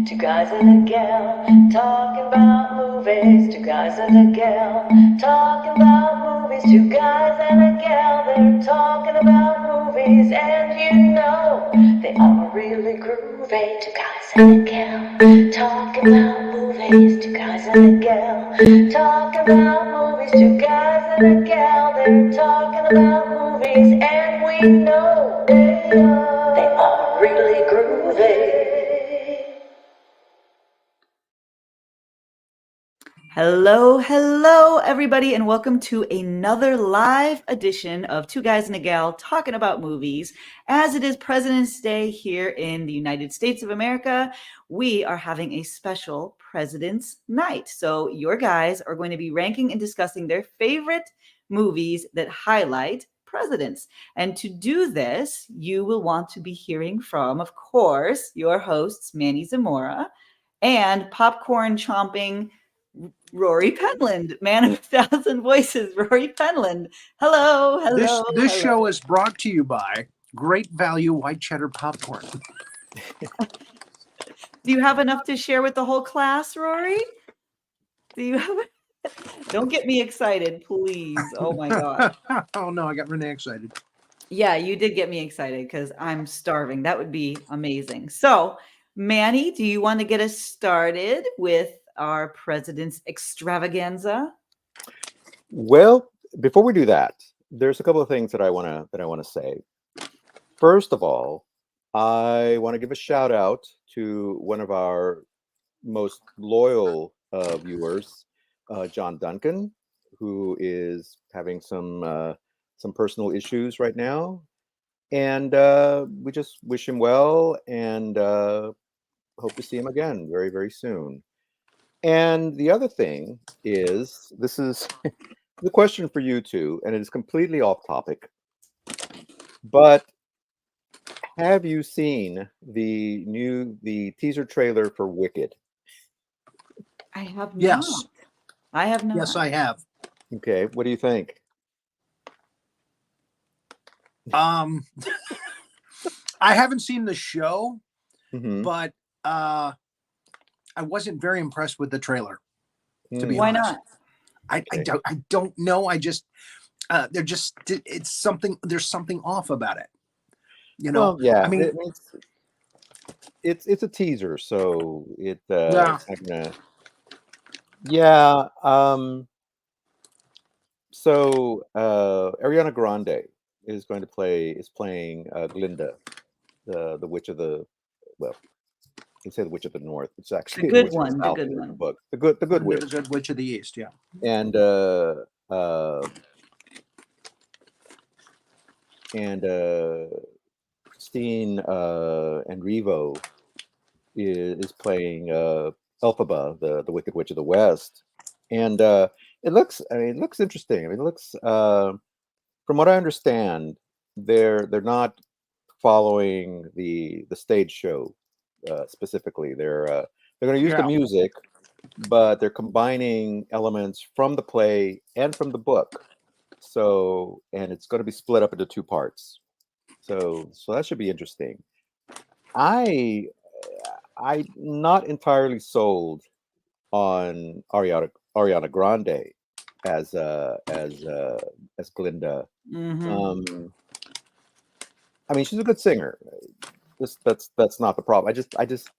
Two guys and a gal talking about movies. Two guys and a gal talking about movies. Two guys and a gal, they're talking about movies. And you know they are really groovy. Two guys and a gal talking about movies. Two guys and a gal talking about movies. Two guys and a gal, they're talking about movies. And we know they are really groovy. Hello, everybody, and welcome to another live edition of Two Guys and a Gal talking about movies. As it is President's Day here in the United States of America, we are having a special President's Night. So your guys are going to be ranking and discussing their favorite movies that highlight presidents. And to do this, you will want to be hearing from, of course, your hosts, Manny Zamora and popcorn chomping Rory Penland, man of a thousand voices, Rory Penland. Hello. This show is brought to you by Great Value White Cheddar Popcorn. Do you have enough to share with the whole class, Rory? Do you have? Don't get me excited, please. Oh my God. Oh no, I got Renee excited. Yeah, you did get me excited because I'm starving. That would be amazing. So, Manny, do you want to get us started with our president's extravaganza? Well, before we do that, there's a couple of things that I want to say. First of all, I want to give a shout out to one of our most loyal viewers, John Duncan, who is having some personal issues right now, and we just wish him well and hope to see him again very, very soon. And the other thing is, this is the question for you two, and it is completely off topic. But have you seen the teaser trailer for Wicked? I have not. Yes. I have not. Yes, I have. Okay, what do you think? I haven't seen the show, Mhm. but I wasn't very impressed with the trailer. To be Why honest, not? I don't know. I just it's something. There's something off about it. You know. Well, yeah, I mean, it's a teaser, so Yeah. it's not gonna. Yeah. So Ariana Grande is playing Glinda, the witch of the, well, you say the witch of the north. It's actually The the good witch of the one, the south good in the one. book. The good the witch. good witch of the east. Yeah. And Christine Enrivo is playing Elphaba, the Wicked Witch of the West, and it looks interesting. I mean, it looks from what I understand, they're not following the stage show specifically. They're going to use the Yeah. music, but they're combining elements from the play and from the book. So, and it's going to be split up into two parts. So that should be interesting. I'm not entirely sold on Ariana Grande as Glinda. Mhm. I mean, she's a good singer. That's not the problem. I just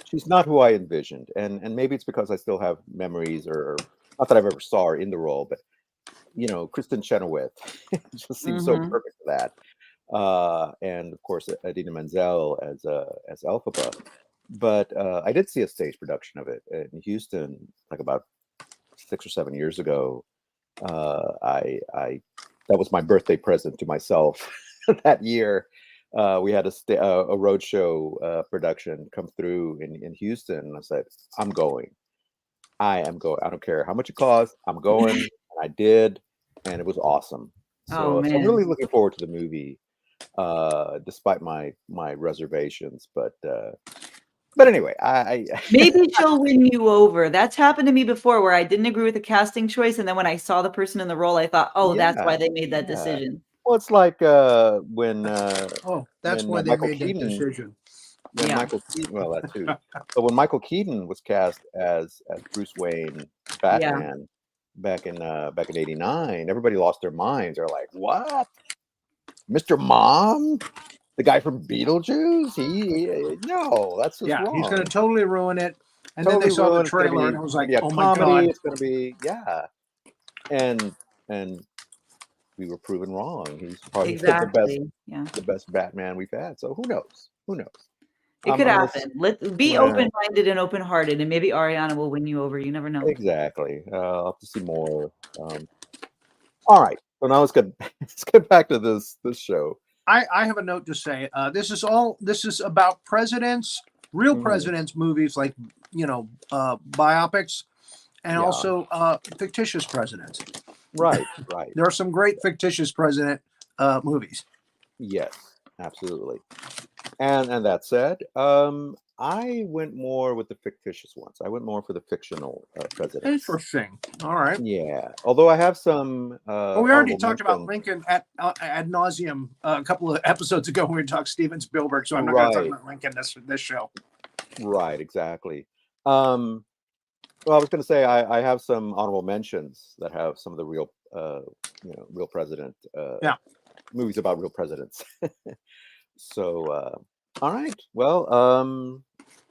she's not who I envisioned, and maybe it's because I still have memories, or not that I've ever saw her in the role, but Kristen Chenoweth just seems so Mhm. perfect for that. And of course, Idina Menzel as Elphaba. But I did see a stage production of it in Houston, like about 6 or 7 years ago. I that was my birthday present to myself that year. We had a roadshow production come through in Houston, and I said, "I'm going. I am going. I don't care how much it costs. I'm going." And I did, and it was awesome. Oh So I'm man. really looking forward to the movie, despite my reservations. But anyway, Maybe she'll win you over. That's happened to me before where I didn't agree with the casting choice, and then when I saw the person in the role, I thought, "Oh, that's why yeah, they made that yeah. decision." Well, it's like when Oh, that's why they Michael made that Keaton decision. when Yeah. Michael Keaton, well, that too. But when Michael Keaton was cast as Bruce Wayne, Yeah. Batman, back in '89, everybody lost their minds. They're like, "What, Mr. Mom, the guy from Beetlejuice? No, that's just Yeah, he's going wrong. to totally ruin it. And then they Totally saw the ruined. trailer, and it was It's gonna like, be a oh my comedy. god. It's gonna be and and we were proven wrong. He's probably Exactly. Yeah. the best Batman we've had. So who knows? Who knows? It could I'm just happen. Let be well, open-minded and open-hearted, and maybe Ariana will win you over. You never know. exactly. I'll have to see more. All right. So now let's get let's get back to this show. I have a note to say. This is about presidents, real Mhm. presidents movies, like, biopics, and Yeah. also fictitious presidents. Right. Right. There are some great fictitious president movies. Yes. Absolutely. And that said, I went more with the fictitious ones. I went more for the fictional presidents. Interesting. All right. Yeah. Although I have some Well, we already honorable talked about mentions. Lincoln ad nauseum a couple of episodes ago when we talked Steven Spielberg, so I'm not going to talk Right. about Lincoln this show. Right. Exactly. Um, well, I was going to say I have some honorable mentions that have some of the real, real president Yeah. movies about real presidents. So, all right. Well,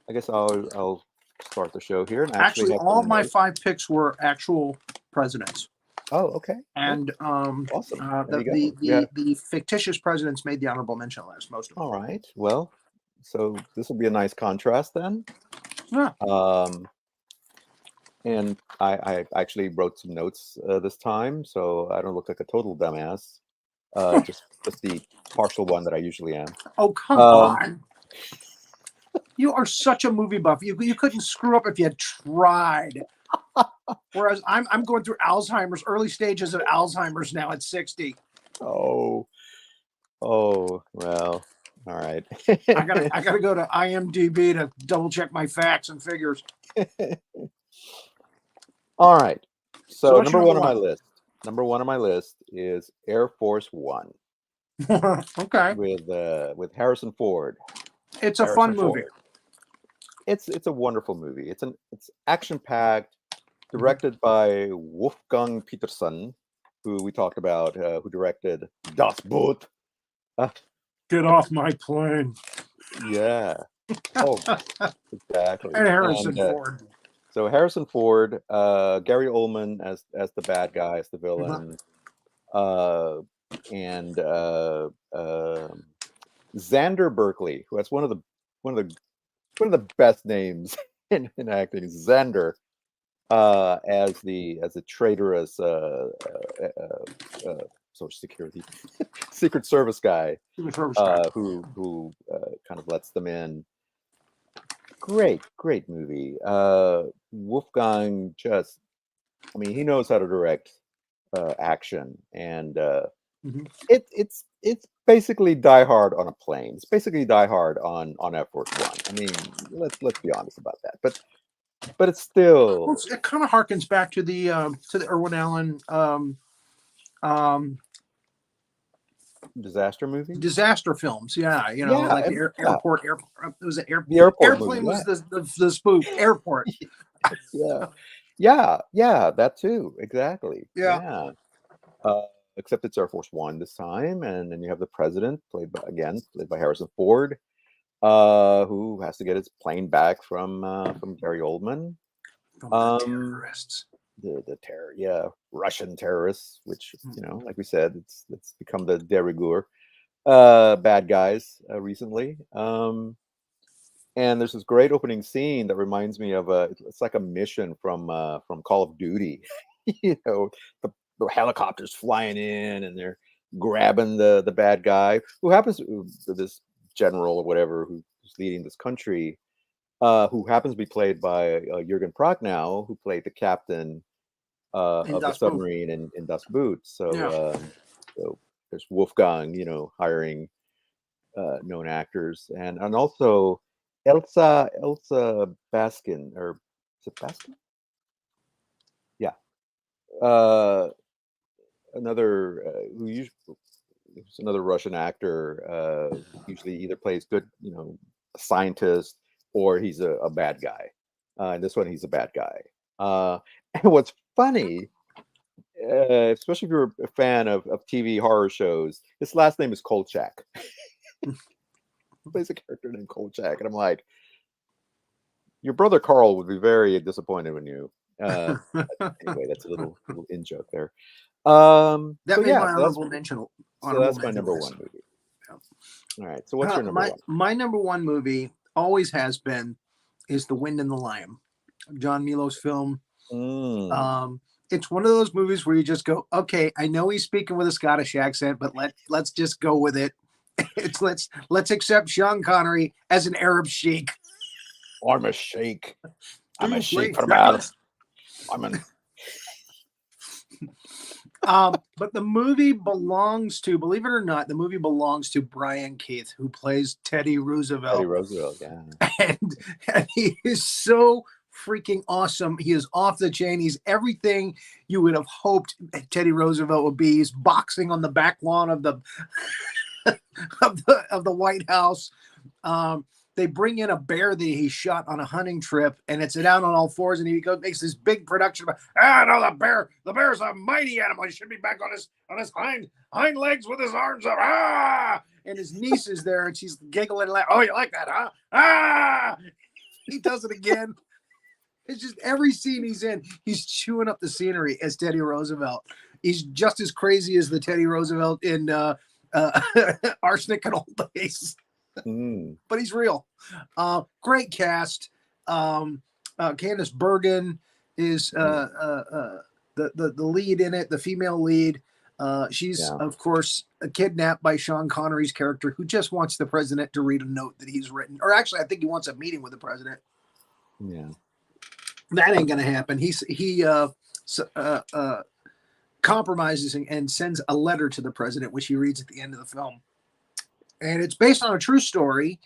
I guess I'll start the show here and actually Actually, have all some my notes. 5 picks were actual presidents, Oh, okay. Well, and awesome. There the, you the go. Yeah. the the fictitious presidents made the honorable mention list. Most of them. All right. Well, so this will be a nice contrast then. Yeah. And I actually wrote some notes this time, so I don't look like a total dumbass. Just the partial one that I usually am. Oh, come Um, on! You are such a movie buff. You couldn't screw up if you had tried. Whereas I'm going through Alzheimer's, early stages of Alzheimer's now at 60. oh, well, all right. I gotta go to IMDb to double check my facts and figures. All right. So So what's your number number one on my one? list. Number one on my list is Air Force One Okay, with Harrison Ford. it's a Harrison fun movie. Ford. It's a wonderful movie. It's action packed, directed by Wolfgang Peterson, who we talked about, who directed Das Boot. Get off my plane. Yeah. Oh, exactly. And Harrison And Ford. so Harrison Ford, Gary Oldman as the bad guy, as the villain, and Xander Berkeley, who has one of the best names in acting, Xander, as the traitorous Social Security Secret Service guy, who kind of lets them in. Great movie. Wolfgang just, I mean, he knows how to direct action, and it's basically Die Hard on a plane. It's basically Die Hard on Air Force One. I mean, let's be honest about that. But it's still Well, it kind of harkens back to the Irwin Allen disaster movie. disaster films. Yeah, Yeah, like the yeah, airport. It was an the airport movie. airplane Yeah, was the spoof. Airport. yeah, that too. Exactly. Yeah. Yeah. Except it's Air Force One this time, and then you have the president played by Harrison Ford, who has to get his plane back from Gary Oldman. From the terrorists. The terror, yeah, Russian terrorists, which like we said, it's become the de rigueur bad guys recently. And there's this great opening scene that reminds me of it's like a mission from Call of Duty. The helicopters flying in and they're grabbing the bad guy who happens to this general or whatever who's leading this country, who happens to be played by Jürgen Prochnow, who played the captain of the submarine in Das Boot. So there's Wolfgang, hiring known actors, and also Elsa Baskin, or is it Baskin? Yeah, another who's another Russian actor. Usually either plays good, scientist or he's a bad guy. In this one, he's a bad guy. And what's funny, especially if you're a fan of TV horror shows, his last name is Kolchak. He plays a character named Kolchak, and I'm like, your brother Carl would be very disappointed when you. Anyway, that's a little in joke there. That So made yeah, my so that's, honorable mention. so that's my number list. one movie. All right. So what's your number one? My number one movie always has been is The Wind and the Lion, John Milo's film. It's one of those movies where you just go, okay, I know he's speaking with a Scottish accent, but let's just go with it. It's let's accept Sean Connery as an Arab sheik. I'm a sheik. I'm a sheik for But the movie belongs to, believe it or not, the movie belongs to Brian Keith, who plays Teddy Roosevelt. Teddy Roosevelt, yeah. And he is so freaking awesome. He is off the chain. He's everything you would have hoped Teddy Roosevelt would be. He's boxing on the back lawn of the of the White House. They bring in a bear that he shot on a hunting trip, and it's down on all fours, and he makes this big production about, no, the bear's a mighty animal. He should be back on his hind legs with his arms up. And his niece is there, and she's giggling and laughing. Oh, you like that, huh? He does it again. It's just every scene he's in, he's chewing up the scenery as Teddy Roosevelt. He's just as crazy as the Teddy Roosevelt in Arsenic and Old Days. But he's real. Great cast. Candice Bergen is the lead in it, the female lead. She's of course kidnapped by Sean Connery's character, who just wants the president to read a note that he's written, or actually I think he wants a meeting with the president. Yeah, that ain't gonna happen. He compromises and sends a letter to the president, which he reads at the end of the film. And it's based on a true story.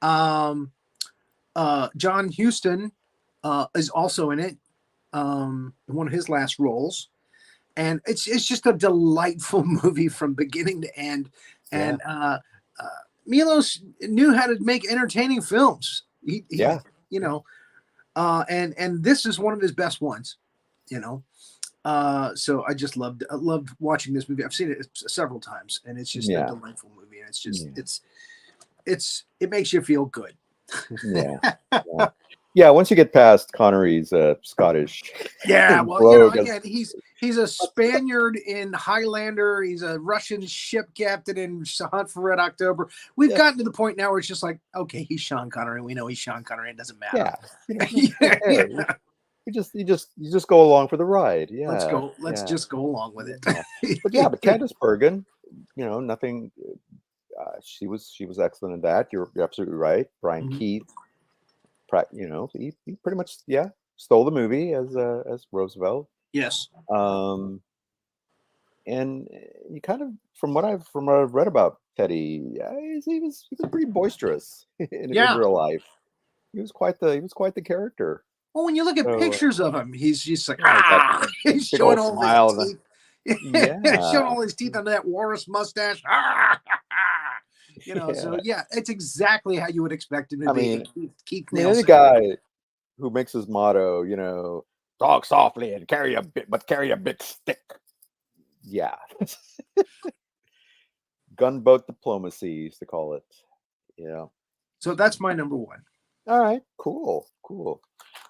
John Huston is also in it, one of his last roles. And it's just a delightful movie from beginning to end. And Milos knew how to make entertaining films. He you know, and this is one of his best ones, you know. So I just loved watching this movie. I've seen it several times, and it's just a delightful movie. And it's just it makes you feel good. Yeah. Once you get past Connery's Scottish, well, you know, again, he's a Spaniard in Highlander. He's a Russian ship captain in Hunt for Red October. We've gotten to the point now where it's just like, okay, he's Sean Connery. We know he's Sean Connery. It doesn't matter. You just go along for the ride. Yeah. Let's just go along with it. But Candice Bergen, you know, nothing. She was excellent in that. You're absolutely right. Brian Keith, you know, he pretty much stole the movie as Roosevelt. Yes. And you kind of from what I've read about Teddy, he was pretty boisterous in real life. He was quite the character. Well, when you look at pictures of him, he's just like, he's showing all his teeth. Showing all his teeth under that walrus mustache. You know, so it's exactly how you would expect him to be. Keith Nielsen. Any guy who makes his motto, you know, talk softly and carry a big stick. Yeah. Gunboat diplomacy used to call it. Yeah. So that's my number one. All right, cool.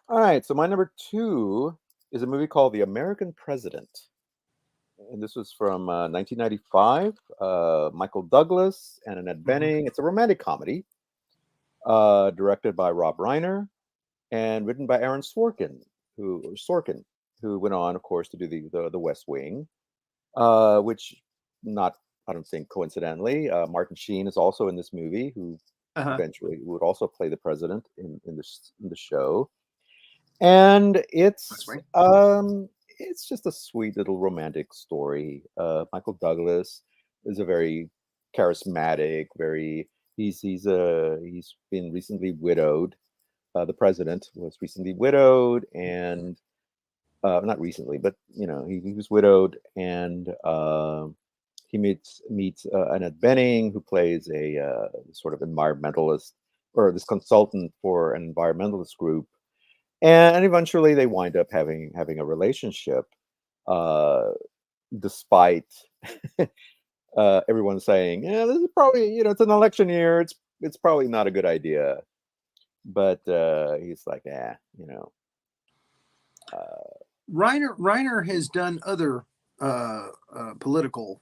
All right, so my number two is a movie called The American President. And this was from 1995. Michael Douglas and Annette Bening. It's a romantic comedy directed by Rob Reiner and written by Aaron Sorkin, who went on, of course, to do the West Wing, which I don't think coincidentally, Martin Sheen is also in this movie, who eventually would also play the president in the show. And it's just a sweet little romantic story. Michael Douglas is a very charismatic, he's been recently widowed. The president was recently widowed, and not recently, but you know, he was widowed, and he meets Annette Bening, who plays a sort of environmentalist or this consultant for an environmentalist group, and eventually they wind up having a relationship, uh, despite everyone saying, "Yeah, this is probably, it's an election year. It's probably not a good idea." But he's like, "Yeah, uh, Reiner has done other political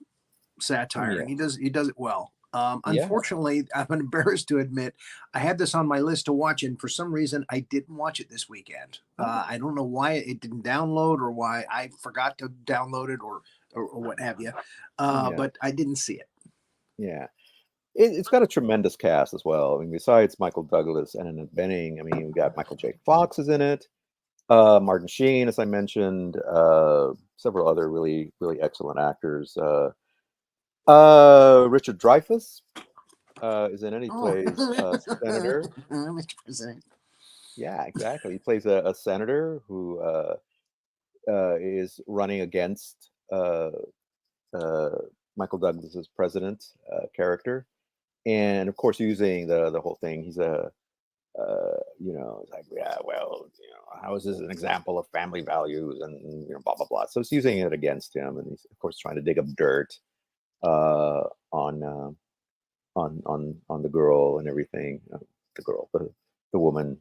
satire, yeah, and he does it well. yeah, Unfortunately, I'm embarrassed to admit I had this on my list to watch, and for some reason I didn't watch it this weekend. oh, I don't know why it didn't download, or why I forgot to download it, or what have you. yeah, But I didn't see it. yeah." It's got a tremendous cast as well. I mean, besides Michael Douglas and Annette Bening, I mean, we got Michael J. Fox is in it. Martin Sheen, as I mentioned, several other really, really excellent actors. Richard Dreyfuss is in it. He Oh, plays a senator. Mr. President. Yeah, exactly. He plays a senator who is running against uh, Michael Douglas's president character, and of course, using the whole thing. He's it's like, yeah, well, how is this an example of family values and blah blah blah. So it's using it against him, and he's of course trying to dig up dirt uh, on on the girl and everything. The woman,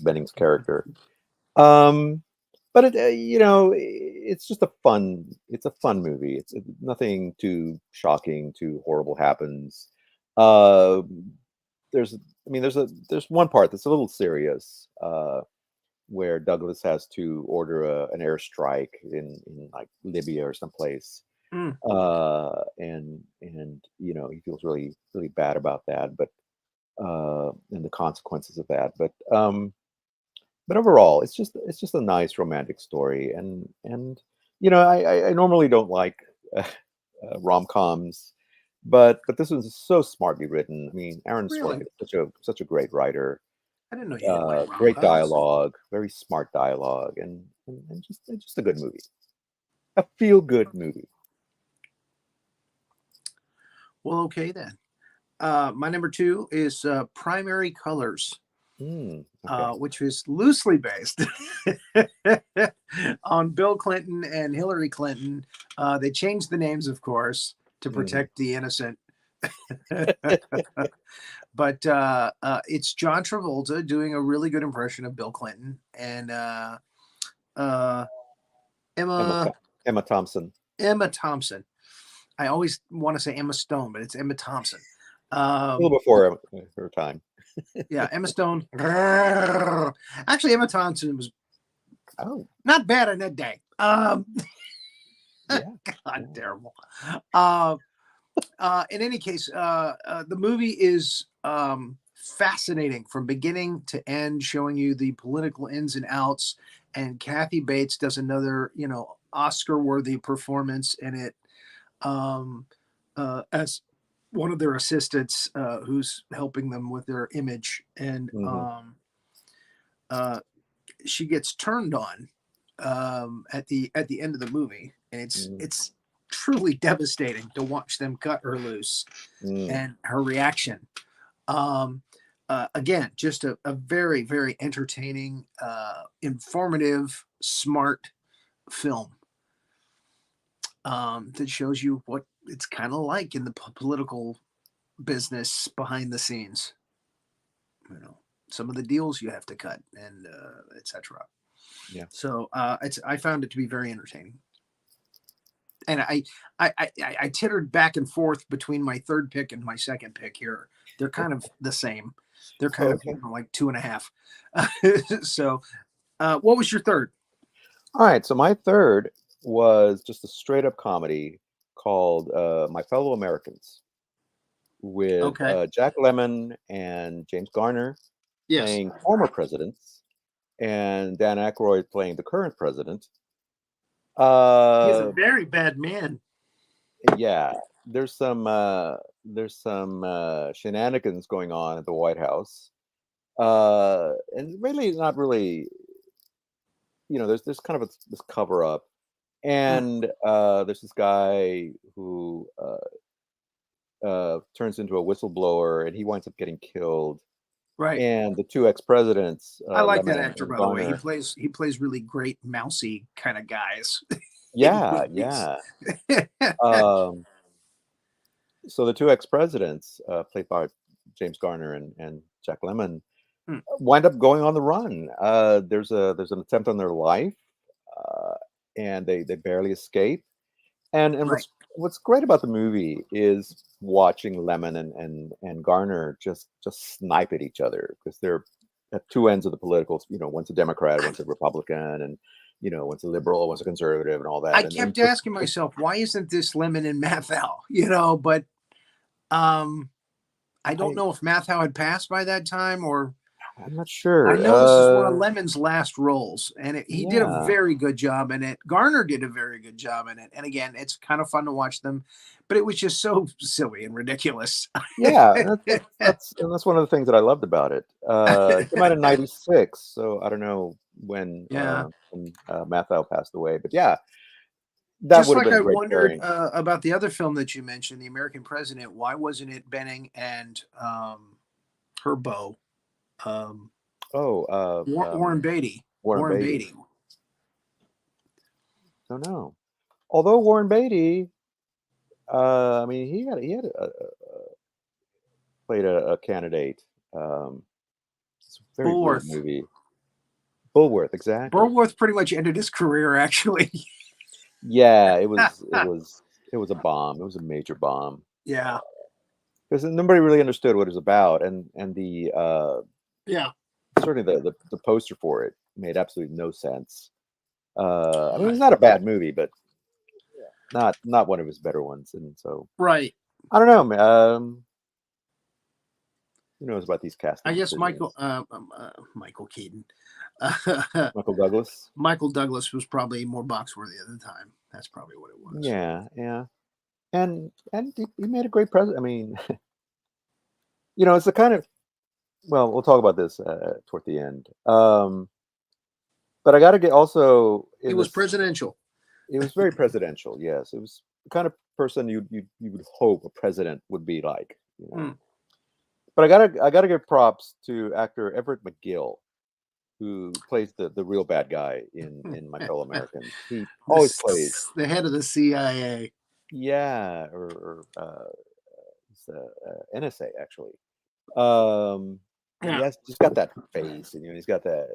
Benning's character. Um, but it's just it's a fun movie. It's nothing too shocking, too horrible happens. Uh, there's, I mean, there's one part that's a little serious, where Douglas has to order an airstrike in like Libya or someplace, Mm. and he feels really really bad about that, but and the consequences of that. But overall, it's just a nice romantic story, and I normally don't like rom-coms, but this one's so smartly written. I mean, Aaron Really? Sorkin is such a great writer. I didn't know you didn't like Great rom-coms. dialogue, very smart dialogue, and just a good movie, a feel good movie. Well, okay then. My number two is Primary Colors, Okay. which is loosely based on Bill Clinton and Hillary Clinton. They changed the names, of course, to Hmm. protect the innocent. But it's John Travolta doing a really good impression of Bill Clinton, and uh, Emma Emma Emma Thompson. Emma Thompson. I always want to say Emma Stone, but it's Emma Thompson. A little before her time. Yeah, Emma Stone. Actually, Emma Thompson was Oh, not bad on that day. yeah. God, terrible. In any case, the movie is fascinating from beginning to end, showing you the political ins and outs. And Kathy Bates does another, Oscar-worthy performance in it, as one of their assistants, who's helping them with their image. And Hmm. uh, she gets turned on at the end of the movie, and Mm, it's truly devastating to watch them cut her loose mm, and her reaction. Um, again, just a very very entertaining, informative, smart film that shows you what it's kind of like in the political business behind the scenes. Some of the deals you have to cut, and etc. yeah. So I found it to be very entertaining, and I tittered back and forth between my third pick and my second pick here. They're kind of the same. They're kind of Okay. like two and a half. So, what was your third? All right. So my third was just a straight up comedy called My Fellow Americans, with Okay. Jack Lemmon and James Garner Yes. playing former presidents, and Dan Aykroyd playing the current president. He's a Uh, very bad man. yeah, there's some shenanigans going on at the White House, and really not really. There's kind of this cover up, Mm. and there's this guy who turns into a whistleblower, and he winds up getting killed. Right. and the two ex-presidents, I like Lemon that actor, and by the way. Garner. He plays really great mousy kind of guys in Yeah, movies. yeah. Um, so the two ex-presidents, played by James Garner and Jack Lemmon, Hmm, wind up going on the run. There's an attempt on their life, uh, and they barely escape. And right. what's great about the movie is watching Lemon and Garner just snipe at each other, because they're at two ends of the political. One's a Democrat, I, one's a Republican, and one's a liberal, one's a conservative, and all I that. And kept asking myself, why isn't this Lemon and Mathau? But um, I don't I know if Mathau had passed by that time, or I'm not I sure. know this is one of Lemon's last roles, and he did a Yeah, very good job in it. Garner did a very good job in it, and again, it's kind of fun to watch them, but it was just so silly and ridiculous. yeah. And that's one of the things that I loved about it. It came out in '96, so I don't know Yeah. when Mathau passed away, but yeah, that Just would have like been I great wondered pairing. about the other film that you mentioned, The American President. Why wasn't it Benning and Herbo, um, Oh, Warren Beatty? Warren Warren Beatty. Beatty. Don't know. Although Warren Beatty, I mean, he had played a candidate. It's a very weird Bulworth. movie. Bulworth, exactly. Bulworth pretty much ended his career, actually. Yeah, it was a bomb. It was a major bomb, Yeah. because nobody really understood what it was about, and the Yeah. certainly the poster for it made absolutely no sense. I mean, it's Right. not a bad movie, but not one of his better ones. And so Right. I don't know, man. Who knows about these I casting guess decisions? Michael Keaton. Michael Douglas. Michael Douglas was probably more box worthy at the time. That's probably what it was. Yeah, yeah. And he made a great president. I mean, it's the kind of, well, we'll talk about this toward the end. But I got to get also It in was this. presidential. It was very presidential. Yes, it was the kind of person you would hope a president would be like. Hmm. But I gotta give props to actor Everett McGill, who plays the real bad guy in My Fellow Americans. He always plays, The head of the CIA. yeah, or he's NSA actually. He Yeah. has just got that face, and he's got that,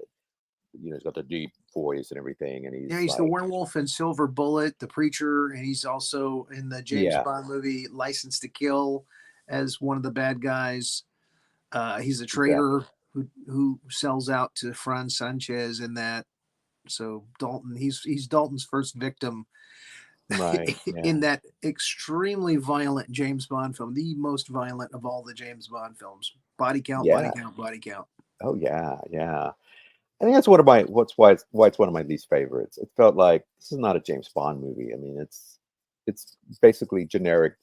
he's got the deep voice and everything, and Yeah, he's he's the like, werewolf in Silver Bullet, the preacher, and he's also in the James yeah, Bond movie License to Kill as one of the bad guys. He's a exactly, traitor who sells out to Fran Sanchez in that. So Dalton, he's Dalton's first victim right, in yeah, that extremely violent James Bond film, the most violent of all the James Bond films. Body count, body yeah, count, body count. oh yeah, yeah. I think that's one of my why it's one of my least favorites. It felt like this is not a James Bond movie. I mean, it's basically generic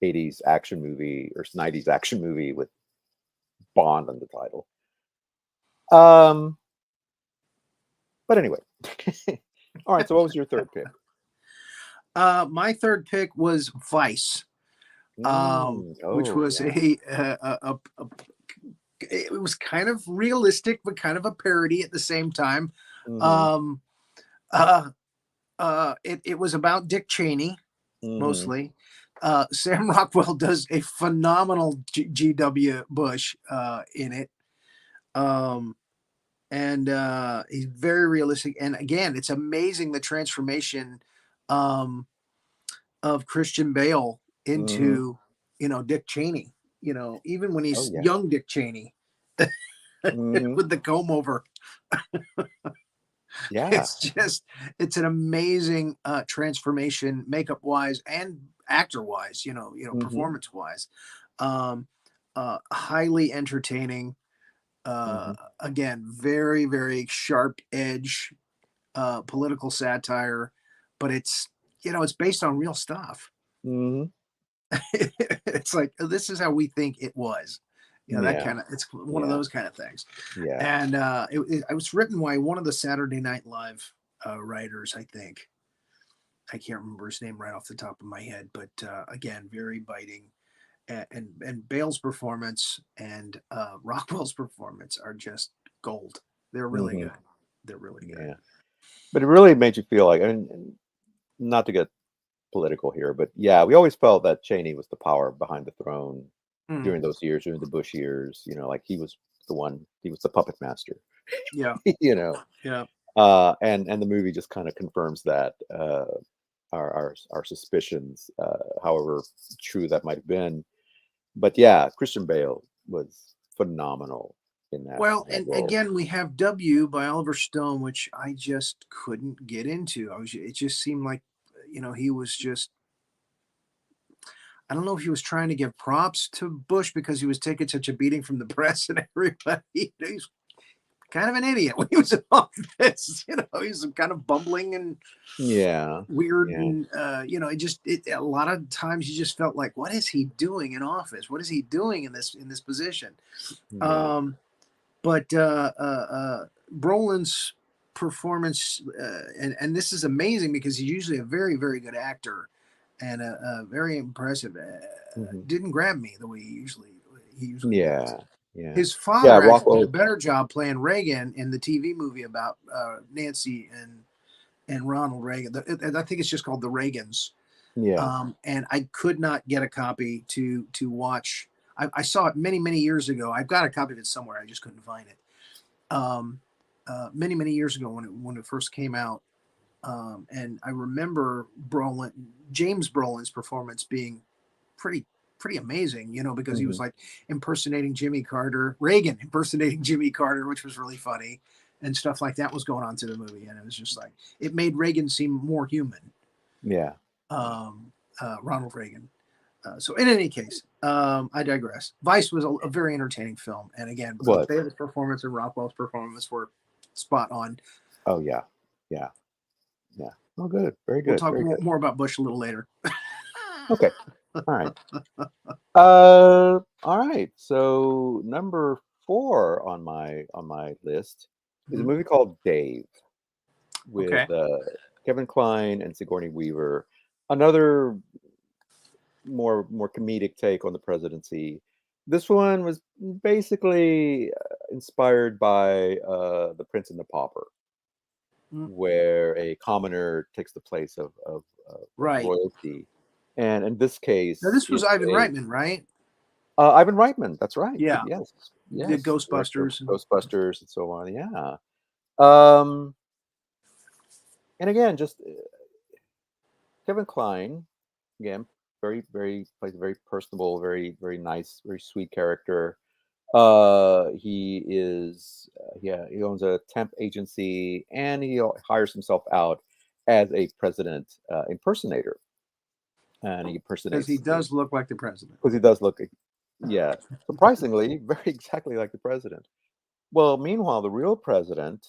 '80s action movie or '90s action movie with Bond on the title. Um, but anyway, all right. So, what was your third pick? My third pick was Vice, which Oh was yeah. it was kind of realistic, but kind of a parody at the same time. Hmm. Um, uh, it was about Dick Cheney Hmm. mostly. Sam Rockwell does a phenomenal G.W. Bush in it. Um, and he's very realistic. And again, it's amazing the transformation um, of Christian Bale Hmm. into, Dick Cheney, even when Oh he's yeah. young Dick Cheney Hmm. with the comb over. Yeah. It's an amazing transformation, makeup wise and actor wise, Hmm. performance wise. Um, highly entertaining. Hmm. Again, very, very sharp edge political satire, but it's based on real stuff. Hmm. It's like this is how we think it was. That Yeah. kind of it's one of Yeah. those kind of things. Yeah. And it was written by one of the Saturday Night Live writers, I think. I can't remember his name right off the top of my head, but again, very biting. and Bale's performance and Rockwell's performance are just gold. They're really Mhm. good. They're really good. Yeah, but it really made you feel like, and not to get political here, but yeah, we always felt that Cheney was the power behind the throne Mm, during those years, during the Bush years. Like he was the one, he was the puppet master. yeah, you know, yeah. and the movie just kind of confirms that our suspicions, however true that might have been. But yeah, Christian Bale was phenomenal in Well, that and role. again, we have W by Oliver Stone, which I just couldn't get into. It just seemed like, he was just. I don't know if he was trying to give props to Bush because he was taking such a beating from the press and everybody. He's kind of an idiot when he was in office. He's kind of bumbling and Yeah, weird, yeah, and a lot of times you just felt like, what is he doing in office? What is he doing in this position? yeah. Um, but Brolin's performance, and this is amazing because he's usually a very, very good actor and very impressive. Hmm. Didn't grab me the way he usually does. Yeah, yeah, His yeah. father actually did a Rockwell. better job playing Reagan in the TV movie about Nancy and Ronald Reagan. I think it's just called The Reagans. Yeah. And I could not get a copy to watch. I saw it many, many years ago. I've got a copy of it somewhere. I just couldn't find it. Um, Many, many years ago when it first came out. And I remember James Brolin's performance being pretty pretty amazing, because he was Hmm. like impersonating Jimmy Carter, Reagan impersonating Jimmy Carter, which was really funny, and stuff like that was going on to the movie, and it was just like it made Reagan seem more human, Yeah. Ronald Reagan. So in any case, I digress. Vice was a very entertaining film, and again, both Was. David's performance and Rockwell's performance were spot on. Oh yeah. Yeah. Yeah. Oh, good. Very We'll good. talk Very good. more about Bush a little later. Okay. All right. All right. So number 4 on my list is a Mhm. movie called Dave Okay. with Kevin Kline and Sigourney Weaver. Another more comedic take on the presidency. This one was basically inspired by The Prince and the Pauper, Mm, where a commoner takes the place of right. royalty. And in this Now case, this was it's Ivan a Reitman, right? Ivan Reitman. That's right. Yeah. Yes, The yes, director of Ghostbusters. Ghostbusters and so on. Yeah. Um, and again, just Kevin Kline, again, very plays a very personable, very nice, very sweet character. He is, yeah, he owns a temp agency and he hires himself out as a president impersonator, and he Because he impersonates does look like the president. because he does look, yeah, surprisingly, very exactly like the president. Well, meanwhile, the real president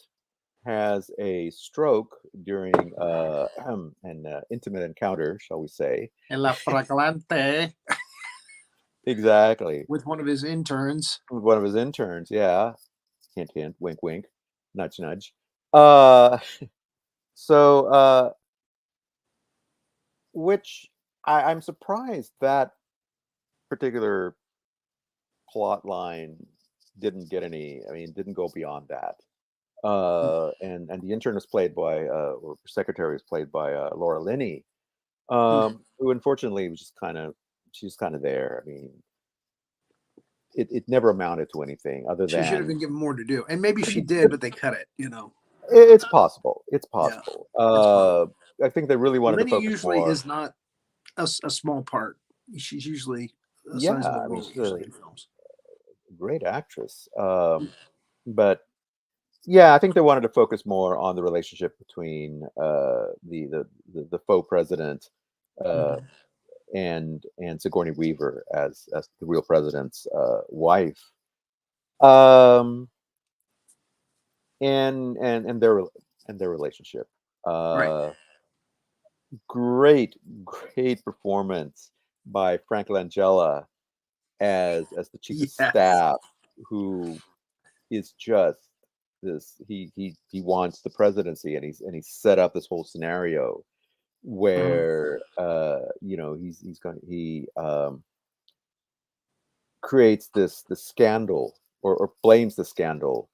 has a stroke during an intimate encounter, shall we say? En La Fragante Exactly, with one of his interns. with one of his interns. Yeah, hint, hint, wink, wink, nudge, nudge. Uh, so, which I'm surprised that particular plot line didn't get any. I mean, didn't go beyond that. And the intern is played by, or secretary is played by Laura Linney, who unfortunately was just kind of she's kind of there. I mean, it never amounted to anything other She should have than been given more to do. And maybe she did, but they cut it. it's possible. It's Yeah, possible. it's possible. I think they really wanted to Lenny focus usually more. is not a small part. She's usually a Yeah, sizable I mean, role, she's a usually in films. great actress. But yeah, I think they wanted to focus more on the relationship between the faux president uh, Mhm. and Sigourney Weaver as the real president's wife, um, and their relationship. Right. Uh, great great performance by Frank Langella as the chief of Yes. staff, who is just this he wants the presidency, and he's set up this whole scenario Mhm. where he's going creates this scandal, or blames the scandal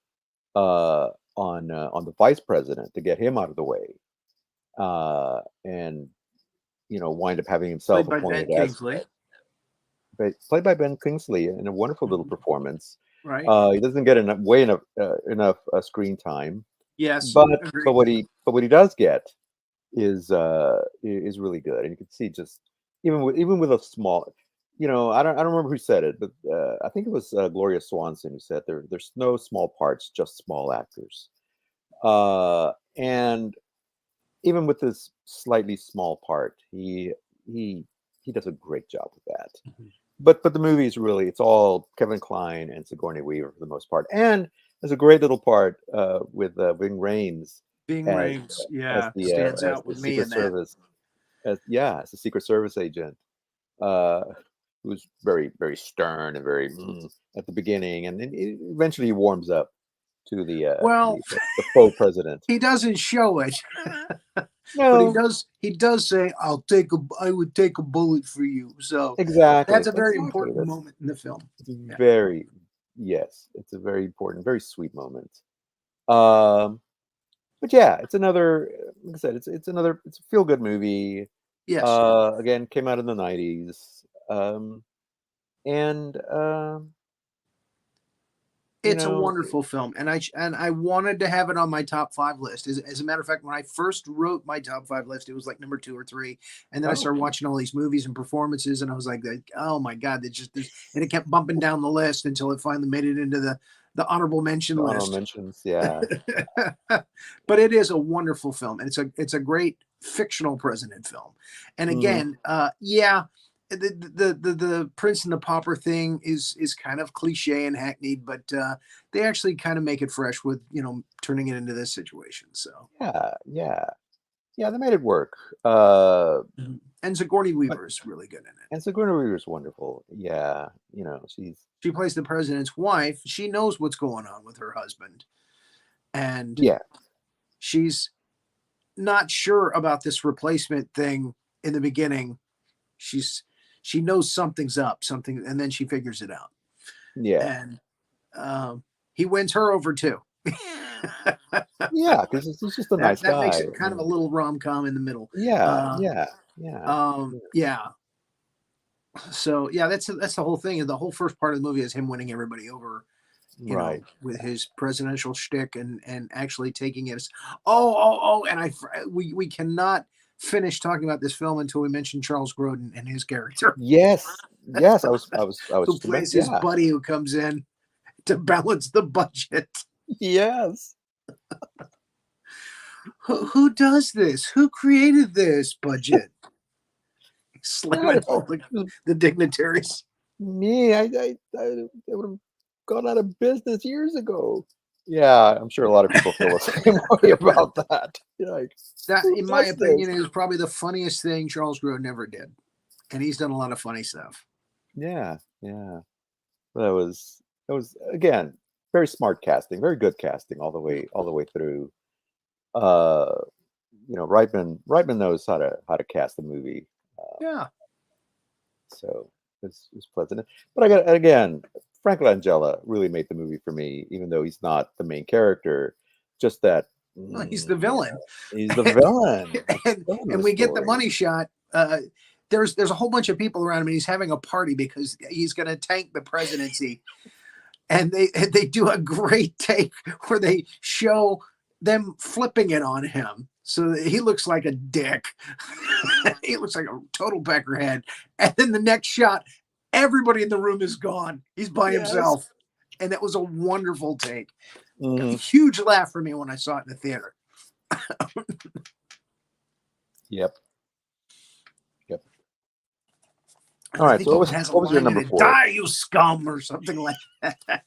on the vice president to get him out of the way, and wind up having himself Played by Ben appointed as Kingsley, played by Ben Kingsley in a wonderful little performance. right? He doesn't get enough screen time, Yes, but agreed. what he does get is really good, and you can see just even with a small, I don't remember who said it, but I think it was Gloria Swanson who said there's no small parts, just small actors, and even with this slightly small part, he does a great job with that. Mhm. But the movie is really, it's all Kevin Kline and Sigourney Weaver for the most part, and there's a great little part with Ving Rhames Bing as Rames, as yeah, the stands as out the with me in Secret that. Service, as the Secret Service agent, uh, who's very very stern and very at the beginning, and then eventually he warms up to Well, the faux president. he doesn't show it, but he No, does. He does say, I would take a bullet for you." So exactly, that's a very exactly. important moment in the film. It's Yeah. very, yes, it's a very important, very sweet moment. Um, but yeah, it's another, like I said, it's a feel good movie. Yes. Again, came out in the '90s, and you It's a know, wonderful film, and I wanted to have it on my top 5 list. As a matter of fact, when I first wrote my top 5 list, it was like number 2 or 3, and then I oh, started watching all these movies and performances, and I was like, "Oh my god!" And it kept bumping down the list until it finally made it into the honorable mention the honorable list. mentions, yeah. But it is a wonderful film, and it's a great fictional president film. And Hmm. again, yeah, the Prince and the Pauper thing is kind of cliche and hackneyed, but they actually kind of make it fresh with turning it into this situation. So Yeah, yeah, yeah. They made it work. Uh, and Sigourney but Weaver is really good in it. and Sigourney Weaver is wonderful. Yeah, she's She plays the president's wife. She knows what's going on with her husband, and yeah, she's not sure about this replacement thing in the beginning. She's she knows something's up, something, and then she figures it out. yeah, And he wins her over too. yeah. Because he's just a that nice that makes guy. it kind of a little rom com in the middle. Yeah, Uh, yeah, yeah, yeah. yeah. So yeah, that's the whole thing. And the whole first part of the movie is him winning everybody over, Right. with his presidential shtick and actually taking it. Oh, and we cannot finish talking about this film until we mention Charles Grodin and his character, Yes, yes. I was who just about, plays his yeah, buddy who comes in to balance the budget. yes. Who does this? Who created this budget? God, Slamming if all it was the dignitaries. me, I would have gone out of business years ago. Yeah, I'm sure a lot of people feel the same way about that. You're like, That, who in my does opinion, this? is probably the funniest thing Charles Grodin ever did, and he's done a lot of funny stuff. Yeah, yeah. That was again very smart casting, very good casting all the way through. Uh, Reitman knows how to cast a movie. Uh, Yeah, so it's pleasant. But I got again, Frank Langella really made the movie for me, even though he's not the main character. Just that well, he's the villain, he's the villain. That's the and villain of and the we get the story. money shot. There's a whole bunch of people around him, and he's having a party because he's going to tank the presidency. And they do a great take where they show them flipping it on him, so that he looks like a dick. He looks like a total peckerhead. And then the next shot, everybody in the room is gone. He's by Yes. himself, and that was a wonderful take. A Hmm. huge laugh for me when I saw it in the theater. Yep. Yep. And All I right. think So he even has a what was your line in number it: 4? "Die, you scum," or something like that.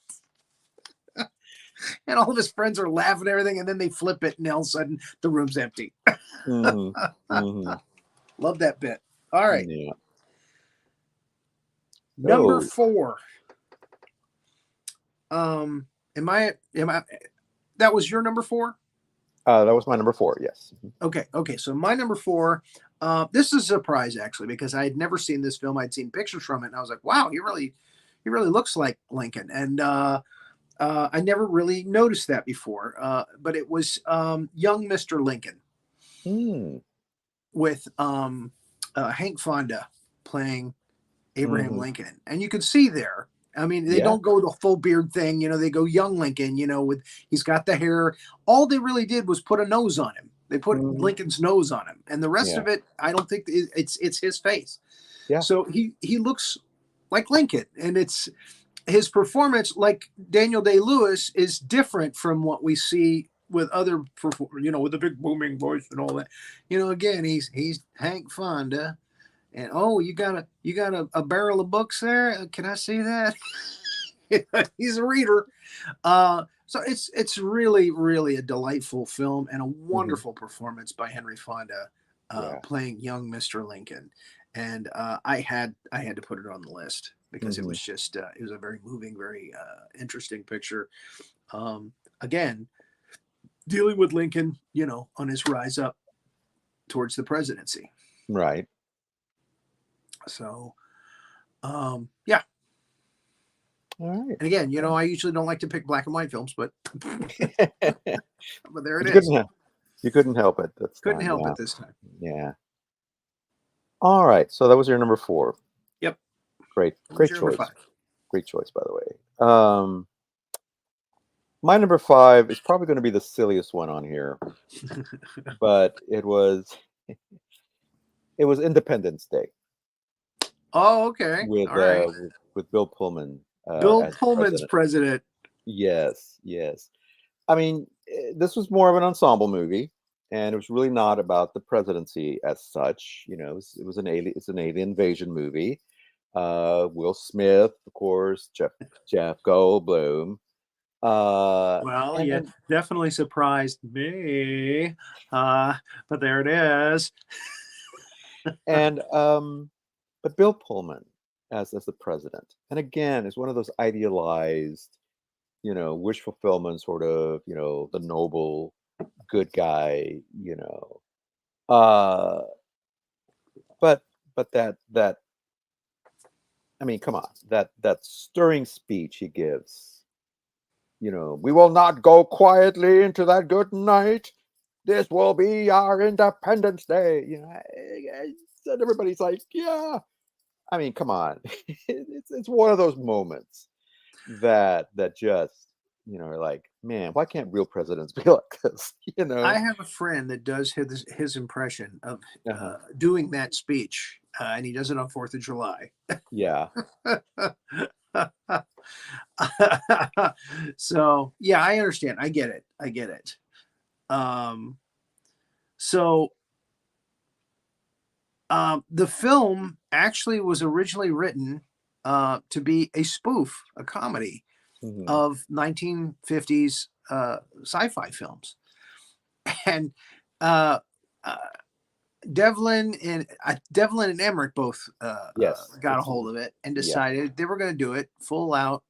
And all of his friends are laughing and everything, and then they flip it, and all of a sudden the room's empty. Hmm. Hmm. Love that bit. All right, Yeah. number Oh, 4. Am I? That was your number 4. that was my number 4. Yes. Okay. So my number 4. This is a surprise actually because I had never seen this film. I'd seen pictures from it, and I was like, "Wow, looks like Lincoln, and I never really noticed that before. But it was young Mr. Lincoln Hmm. with Hank Fonda playing Abraham Hmm. Lincoln, and you can see there. I mean, they Yeah. don't go the full beard thing, they go young Lincoln, with he's got the hair. All they really did was put a nose on him. They put Hmm. Lincoln's nose on him, and the rest Yeah. of it, I don't think it's his face. Yeah. So he looks like Lincoln, and it's his performance, like Daniel Day-Lewis, is different from what we see with other, with the big booming voice and all that. Again, he's Hank Fonda, and you got a barrel of books there. Can I see that? He's a reader. So it's really really a delightful film and a Hmm. wonderful performance by Henry Fonda, Yeah. playing young Mr. Lincoln. And I had to put it on the list because it Hmm. was just it was a very moving, very interesting picture. Again, dealing with Lincoln, on his rise up towards the presidency. Right. So yeah. All right. And again, I usually don't like to pick black and white films, but But there it you is. couldn't help it this Couldn't time. help Yeah. it this time. Yeah. All right. So that was your number 4. Yep. Great. What was Great your number choice. 5? Great choice, by the way. My number 5 is probably going to be the silliest one on here, but it was Independence Day Oh, okay. with All right. Bill Pullman Bill as the Pullman's president. president. Yes, yes. I mean, this was more of an ensemble movie, and it was really not about the presidency as such. It was an alien invasion movie. Will Smith, of course, Jeff Goldblum, Well, and yeah, and definitely surprised me. Uh, but there it is. and but Bill Pullman as the president, and again, is one of those idealized, wish fulfillment sort of, the noble good guy, uh, but that I mean, come on, that stirring speech he gives, we will not go quietly into that good night. This will be our Independence Day. And everybody's like, yeah. I mean, come on, it's one of those moments that just, are like, man, why can't real presidents be like this? I have a friend that does his impression of Uh-huh. doing that speech, and he does it on 4th of July. Yeah. So yeah, I understand. I get it. I get it. Um, so the film actually was originally written to be a spoof, a comedy Hmm. of 1950s sci-fi films, and uh, uh, Devlin and Emmerich both Yes. got a hold of it and Yeah. decided they were going to do it full out,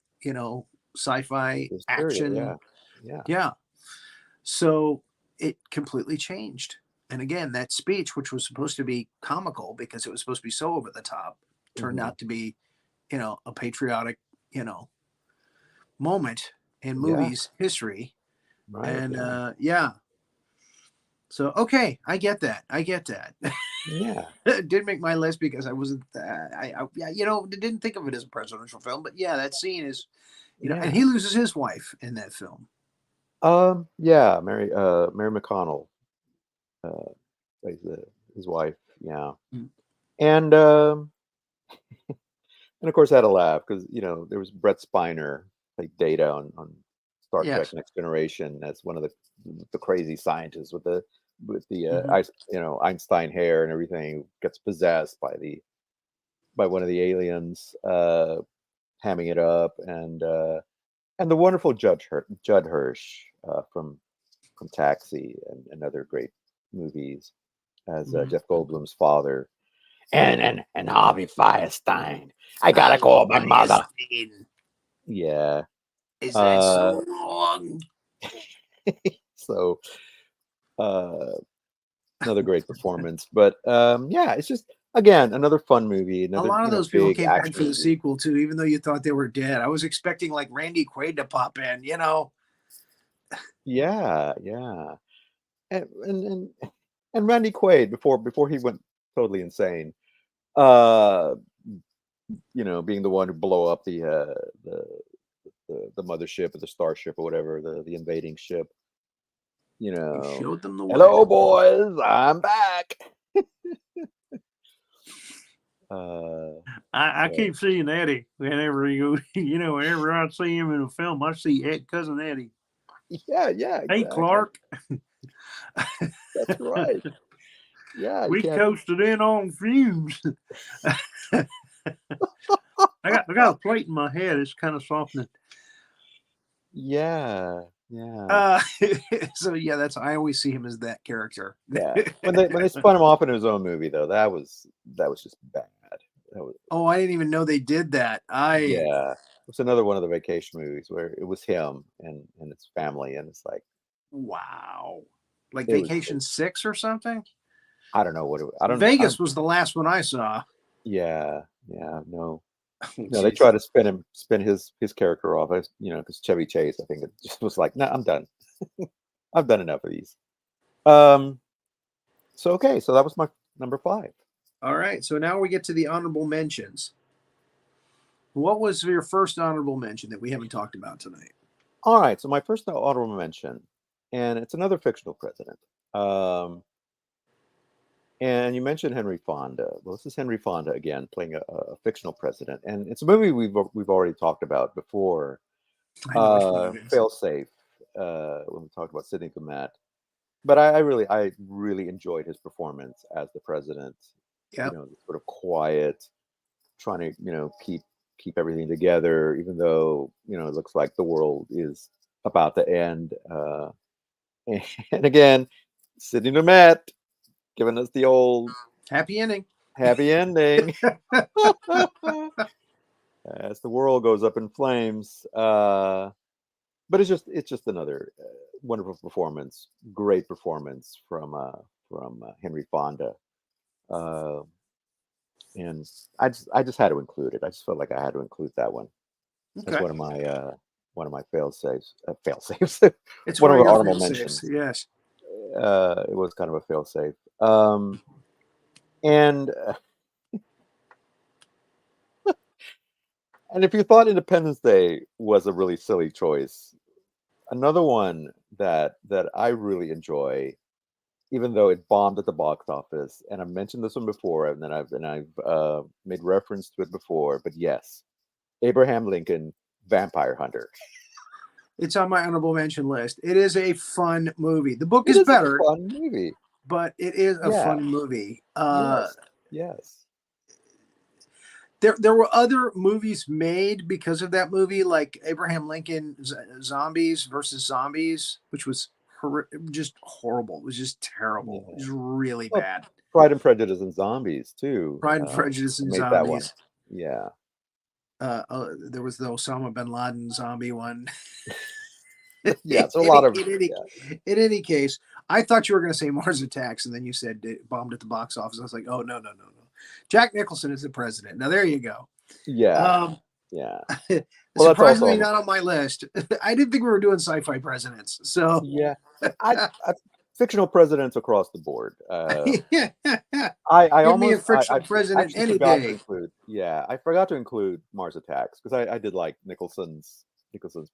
sci-fi This period. action. Yeah. Yeah. Yeah. So it completely changed. And again, that speech, which was supposed to be comical because it was supposed to be so over the top, turned Hmm. out to be, a patriotic, moment in Yeah. movies history. Right. And Yeah. yeah. So okay, I get that. I get that. Yeah. It did make my list because I wasn't. Yeah, didn't think of it as a presidential film, but yeah, that scene is, and Yeah. he loses his wife in that film. Yeah. Mary McConnell uh, plays his wife. Yeah. Mm. And of course, I had a laugh because there was Brett Spiner, like Data on Star Trek Yes. Next Generation, as one of the crazy scientists with the Hmm. Einstein hair and everything, who gets possessed by one of the aliens, hamming it up, and the wonderful Judd Hirsch, from Taxi and other great movies, as Hmm. Jeff Goldblum's father, and Harvey Firestein. I gotta I call my what you're mother. saying Yeah. is that Uh, so wrong? so uh, another great performance, but yeah, it's just again, another fun movie. A Another lot of those people big came back action for the movie. sequel too, even though you thought they were dead. I was expecting like Randy Quaid to pop in, you know. Yeah, yeah, and and and, and Randy Quaid before he went totally insane. Uh, being the one who blow up the mothership or the starship or whatever, the invading ship. You He know, showed them the hello way. boys, I'm back. I So keep seeing Eddie whenever he goes. Whenever I see him in a film, I see cousin Eddie. yeah, yeah, Hey, exactly. Clark, That's right. Yeah, you we can't. coasted in on fumes. I got a plate in my head. It's kind of softening. Yeah, yeah, Uh, so yeah, I always see him as that character. yeah. When they spun him off in his own movie, though, that was just bad. That was Oh, I didn't even know they did that. Yeah. It's another one of the vacation movies where it was him and his family, and it's like Wow. Like it was. Vacation 6 or something? I don't know what it. I don't. Vegas was the last one I saw. Yeah, yeah. No, Oh, no. They try Jesus. to spin his character off as because Chevy Chase. I think it just was like, no, I'm done. I've done enough of these. Um. So okay, so that was my number 5. All right. So now we get to the honorable mentions. What was your first honorable mention that we haven't talked about tonight? All right. So my first honorable mention, and it's another fictional president. Um. And you mentioned Henry Fonda. Well, this is Henry Fonda again playing a fictional president, and it's a movie we've already talked about before. I know which one it is. Failsafe, when we talked about Sidney Lumet. But I really enjoyed his performance as the president. Yep. Sort of quiet, trying to keep everything together, even though it looks like the world is about to end. And again, Sidney Lumet giving us the old Happy ending. happy ending as the world goes up in flames. But it's just another wonderful performance, great performance from Henry Fonda, and I just had to include it. I just felt like I had to include that one. That's Okay. one of my fail safes. Fail-safes. It's One one of of our your honorable fail mentions. safes. Yes. It was kind of a fail safe. And and if you thought Independence Day was a really silly choice, another one that I really enjoy, even though it bombed at the box office, and I've mentioned this one before, and then I've made reference to it before, but yes, Abraham Lincoln, Vampire Hunter. It's on my honorable mention list. It is a fun movie. The book It is is a better, fun movie. but it is a Yeah. fun movie. Yes. Yes. There were other movies made because of that movie, like Abraham Lincoln Zombies versus Zombies, which was just horrible. It was just terrible. It was really Well, bad. Pride and Prejudice and Zombies too. Pride and Prejudice and made that one. Zombies. Yeah. There was the Osama bin Laden zombie one. Yeah, it's a lot of. In any case, I thought you were going to say Mars Attacks, and then you said it bombed at the box office. I was like, oh, no. Jack Nicholson is the president. Now, there you go. Yeah. Yeah. Well, surprisingly, not on my list. I didn't think we were doing sci-fi presidents. So yeah, I fictional presidents across the board. yeah. I Give me a almost fictional I president actually any forgot to day. include. Yeah, I forgot to include Mars Attacks because I did like Nicholson's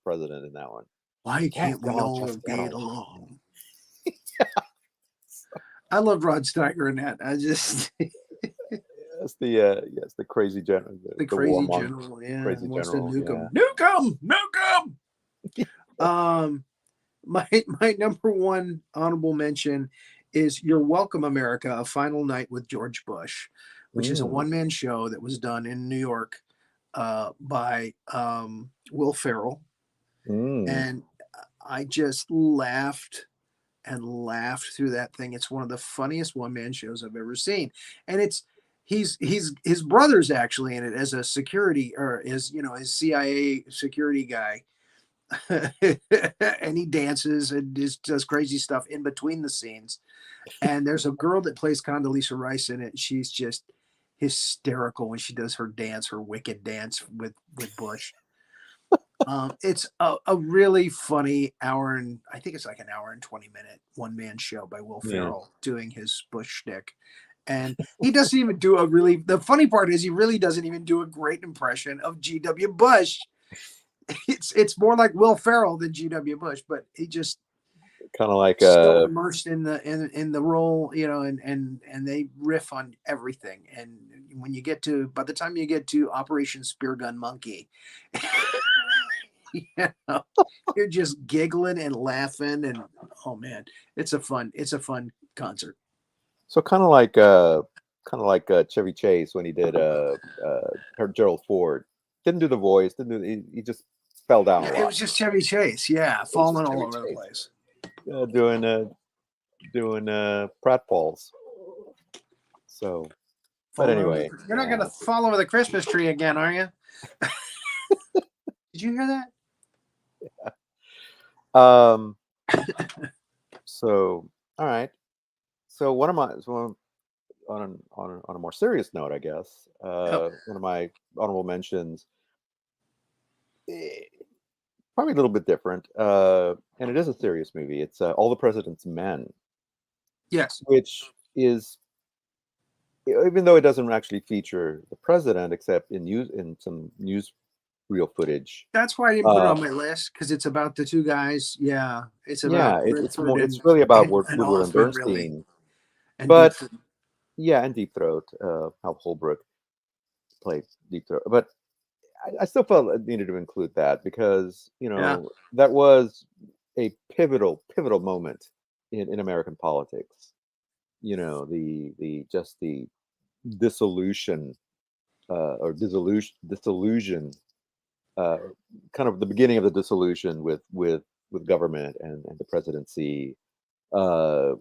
president in that one. Why can't we all get along? I loved Rod Steiger in that. I just It's the crazy general, the crazy general, yeah, crazy general, Nukem, my number one honorable mention is You're Welcome, America: A Final Night with George Bush, which is a one-man show that was done in New York by Will Ferrell, and I just laughed and laughed through that thing. It's one of the funniest one-man shows I've ever seen, and he's his brother's actually in it as a security, or his CIA security guy. And he dances and just does crazy stuff in between the scenes. And there's a girl that plays Condoleezza Rice in it. She's just hysterical when she does her dance, her wicked dance with Bush. It's a really funny hour, and I think it's like an hour and 20-minute one-man show by Will Yeah. Ferrell doing his Bush shtick. And he doesn't even do a really, the funny part is he really doesn't even do a great impression of G.W. Bush. It's more like Will Ferrell than G.W. Bush, but he just Kind of like so immersed in the role, and they riff on everything. And when you get to, by the time you get to Operation Spear Gun Monkey, you're just giggling and laughing, and oh man, it's a fun concert. so kind of like Chevy Chase when he did Gerald Ford. Didn't do the voice. Didn't do. He just fell down a It lot. was just Chevy Chase, yeah, It was falling just all Chevy over the Chase. place. Doing pratfalls. So, but anyway, You're not gonna fall over the Christmas tree again, are you? Did you hear that? So all right. So on a more serious note, I guess, one of my honorable mentions, probably a little bit different, and it is a serious movie. It's All the President's Men, Yes, which is, even though it doesn't actually feature the president except in some newsreel footage. that's why I didn't put it on my list, because it's about the two guys. Yeah, it's Yeah, about it's Redford it's really about and Woodward and Hoffman, really, Bernstein, and but Deep Throat. yeah, and Deep Throat. Hal Holbrook played Deep Throat, but I still felt I needed to include that because Yeah, that was a pivotal moment in American politics. The just the dissolution or disillusion, uh, kind of the beginning of the dissolution with government and the presidency, uh,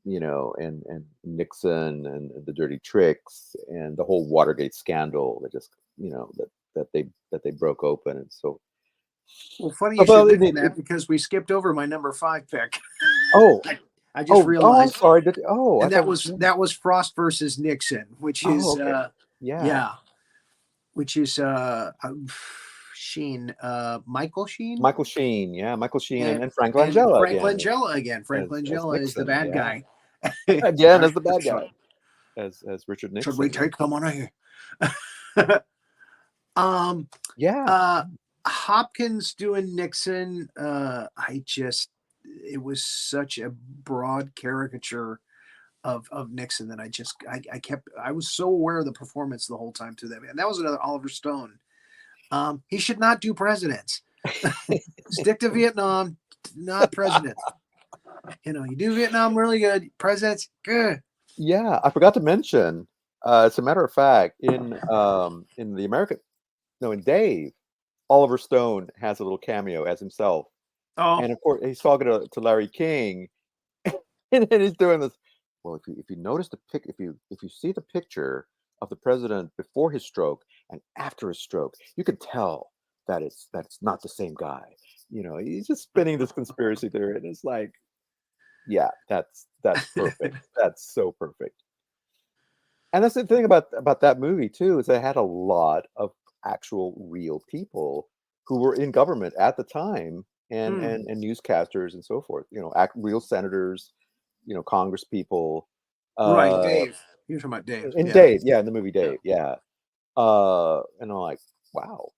and Nixon and the dirty tricks and the whole Watergate scandal that just that they broke open. And so, well, funny you well, should mention that, because we skipped over my number 5 pick. oh I just I'm realized, sorry. I and thought that was Frost versus Nixon, which is okay, yeah, yeah, which is Sheen, Michael Sheen, Michael Sheen, Michael Sheen and and Frank and Langella Frank again Langella again. Frank as Langella is the Nixon, bad guy. again as the bad guy, as Richard Should we Nixon. take them on here? um, Yeah, Hopkins doing Nixon. It was such a broad caricature of Nixon that I was so aware of the performance the whole time through that. And that was another Oliver Stone. He should not do presidents. Stick to Vietnam, not presidents. You do Vietnam really good. Presidents, good. yeah. I forgot to mention. As a matter of fact, in the American, no, in Dave, Oliver Stone has a little cameo as himself, Oh, and of course he's talking to Larry King, and then he's doing this. Well, if you notice if you see the picture of the president before his stroke and after his stroke, you can tell that it's not the same guy. He's just spinning this conspiracy theory, and it's like, yeah, that's perfect. That's so perfect. And that's the thing about that movie too, is it had a lot of actual real people who were in government at the time, and newscasters and so forth. Real senators, Congress people. right, Uh, Dave. You're talking about Dave. in Yeah. Dave, in the movie Dave, yeah. And I'm like, wow,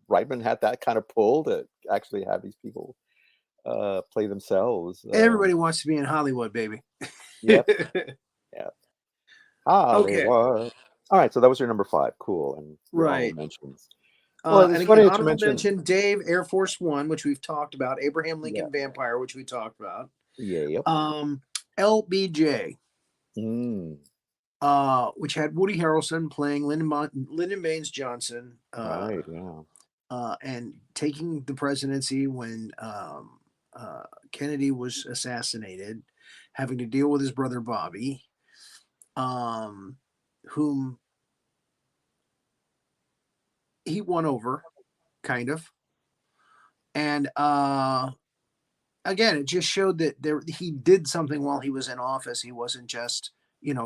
Reitman had that kind of pull to actually have these people play themselves. Everybody wants to be in Hollywood, baby. Yep, yeah. Okay. Hollywood. All right, so that was your number 5. Cool, and your honorable Right. mentions. Well, And it's again, funny that you honorable mentioned. mention: Dave, Air Force One, which we've talked about; Abraham Yeah, Lincoln Vampire, which we talked about; yeah, yep. LBJ, Mm, which had Woody Harrelson playing Lyndon Baines Johnson, right, yeah. and taking the presidency when Kennedy was assassinated, having to deal with his brother Bobby, whom he won over, kind of. And again, it just showed that he did something while he was in office. He wasn't just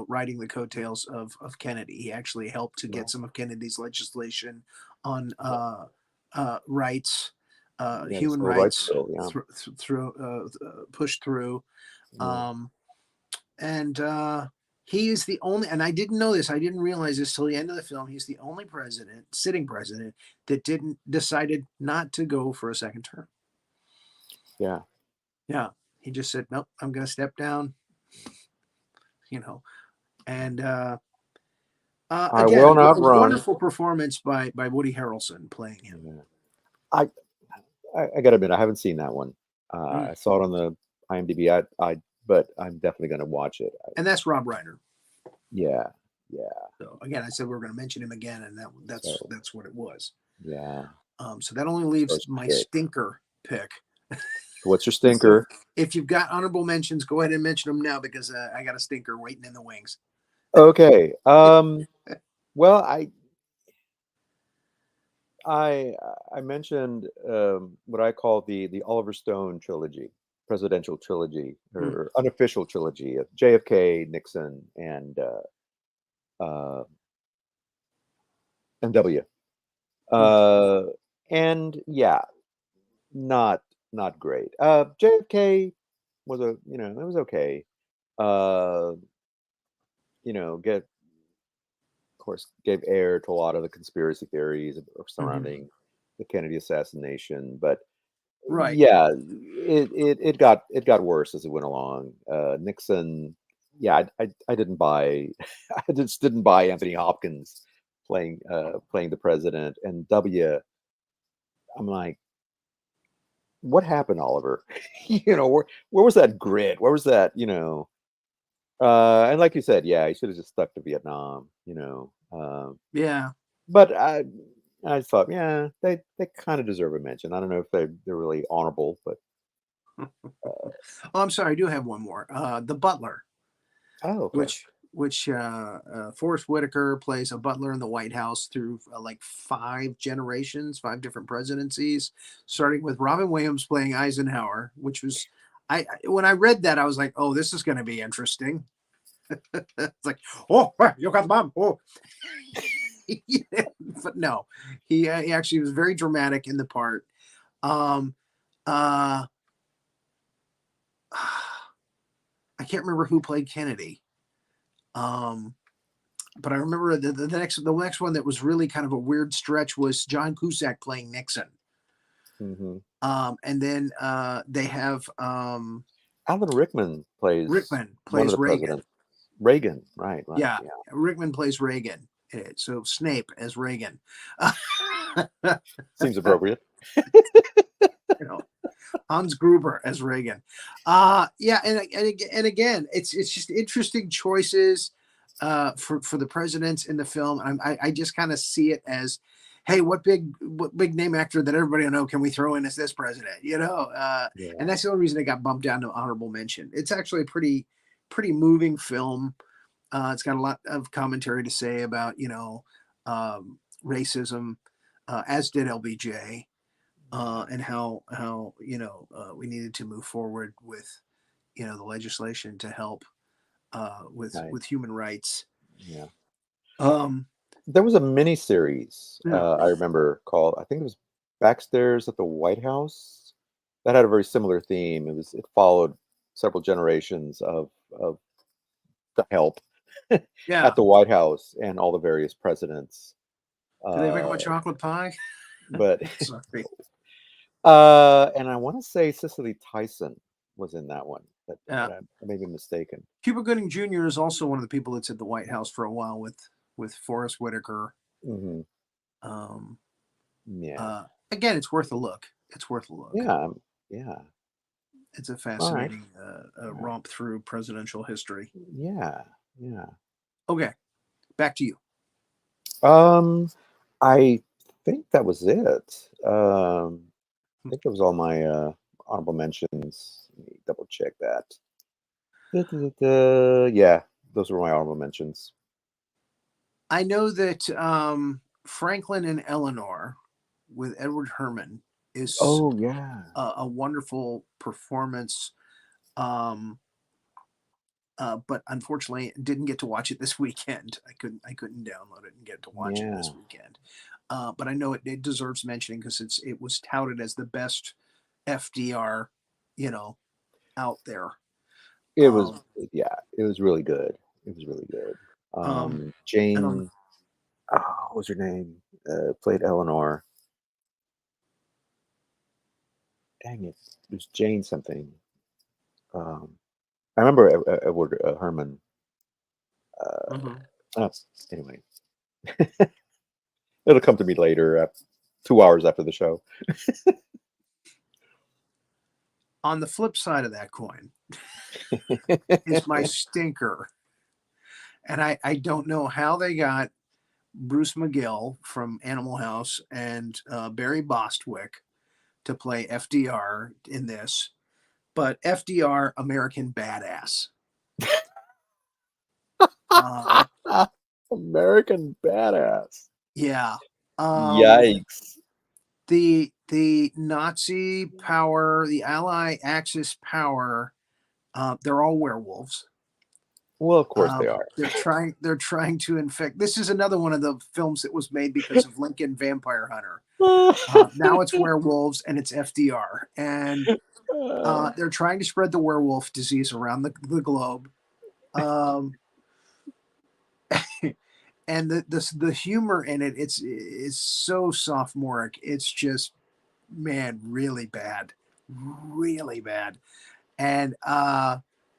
riding the coattails of Kennedy. He actually helped to get some of Kennedy's legislation on rights, human civil rights rights, bill, yeah. pushed through. Yeah. And he is the only, and I didn't know this, I didn't realize this till the end of the film. He's the only sitting president, that decided not to go for a second term. Yeah. Yeah. He just said, nope, I'm going to step down, and I again, will not a run. wonderful performance by Woody Harrelson playing him. Yeah. I gotta admit, I haven't seen that one. I saw it on the IMDb. But I'm definitely gonna watch it. And that's Rob Reiner. Yeah. So again, I said we were going to mention him again, and that's what it was. Yeah. So that only leaves First my pick. stinker pick. What's your stinker? So if you've got honorable mentions, go ahead and mention them now, because I got a stinker waiting in the wings. Okay. Well, I mentioned what I call the Oliver Stone trilogy, presidential trilogy, or unofficial trilogy of JFK, Nixon, and W. And yeah, not great. JFK was it was okay. Of course, gave air to a lot of the conspiracy theories surrounding the Kennedy assassination, but Right. yeah, it got worse as it went along. Nixon, yeah, I didn't buy, I just didn't buy Anthony Hopkins playing the president, and W. I'm like, what happened, Oliver? Where was that grit? Where was that? And like you said, yeah, he should have just stuck to Vietnam. Yeah. But I thought, yeah, they kind of deserve a mention. I don't know if they're really honorable, but Oh, I'm sorry, I do have one more. The Butler, okay. which Forrest Whitaker plays a butler in the White House through like 5 generations, 5 different presidencies, starting with Robin Williams playing Eisenhower, which was, when I read that, I was like, oh, this is going to be interesting. It's like, oh, you got the bomb. Oh. But no, he actually was very dramatic in the part. Um, uh, I can't remember who played Kennedy. But I remember the next one that was really kind of a weird stretch was John Cusack playing Nixon. And then they have Alan Rickman plays one of the Reagan. presidents. Reagan, right? Yeah, Rickman plays Reagan. So Snape as Reagan. Seems appropriate. Hans Gruber as Reagan. Yeah, and again, it's just interesting choices for the presidents in the film. I just kind of see it as, hey, what big name actor that everybody will know can we throw in as this president? And that's the only reason it got bumped down to honorable mention. It's actually a pretty moving film. It's got a lot of commentary to say about racism, as did LBJ. And how we needed to move forward with the legislation to help with human rights. Yeah. Um, There was a mini series Yeah. I remember called, I think it was Backstairs at the White House, that had a very similar theme. It followed several generations of the help Yeah. at the White House and all the various presidents. Do they make them a chocolate pie? But Sorry. and I want to say Cicely Tyson was in that one, but I may be mistaken. Cuba Gooding Jr. is also one of the people that's at the White House for a while with Forrest Whitaker. Yeah. Again, it's worth a look. It's worth a look. Yeah. It's a fascinating romp through presidential history. Yeah. Okay, back to you. I think that was it. I think that was all my honorable mentions. Let me double check that. Yeah, those were my honorable mentions. I know that Franklin and Eleanor with Edward Herman is a wonderful performance. but unfortunately didn't get to watch it this weekend. I couldn't download it and get to watch it this weekend. But I know it deserves mentioning because it was touted as the best FDR, out there. It was, yeah, it was really good. It was really good. Um, and on Jane, what was her name? Played Eleanor. Dang it, it was Jane something. I remember Edward Herman. mhm. Oh, anyway, it'll come to me later, 2 hours after the show. On the flip side of that coin is my stinker, and I don't know how they got Bruce McGill from Animal House and Barry Bostwick to play FDR in this, but FDR American Badass. Um, American Badass. yeah. Yikes. The Nazi power, the Ally Axis power, they're all werewolves. Well, of course they are. They're trying to infect. This is another one of the films that was made because of Lincoln Vampire Hunter. Now it's werewolves and it's FDR, and they're trying to spread the werewolf disease around the globe. And the humor in it, it's so sophomoric. It's just, man, really bad, really bad. And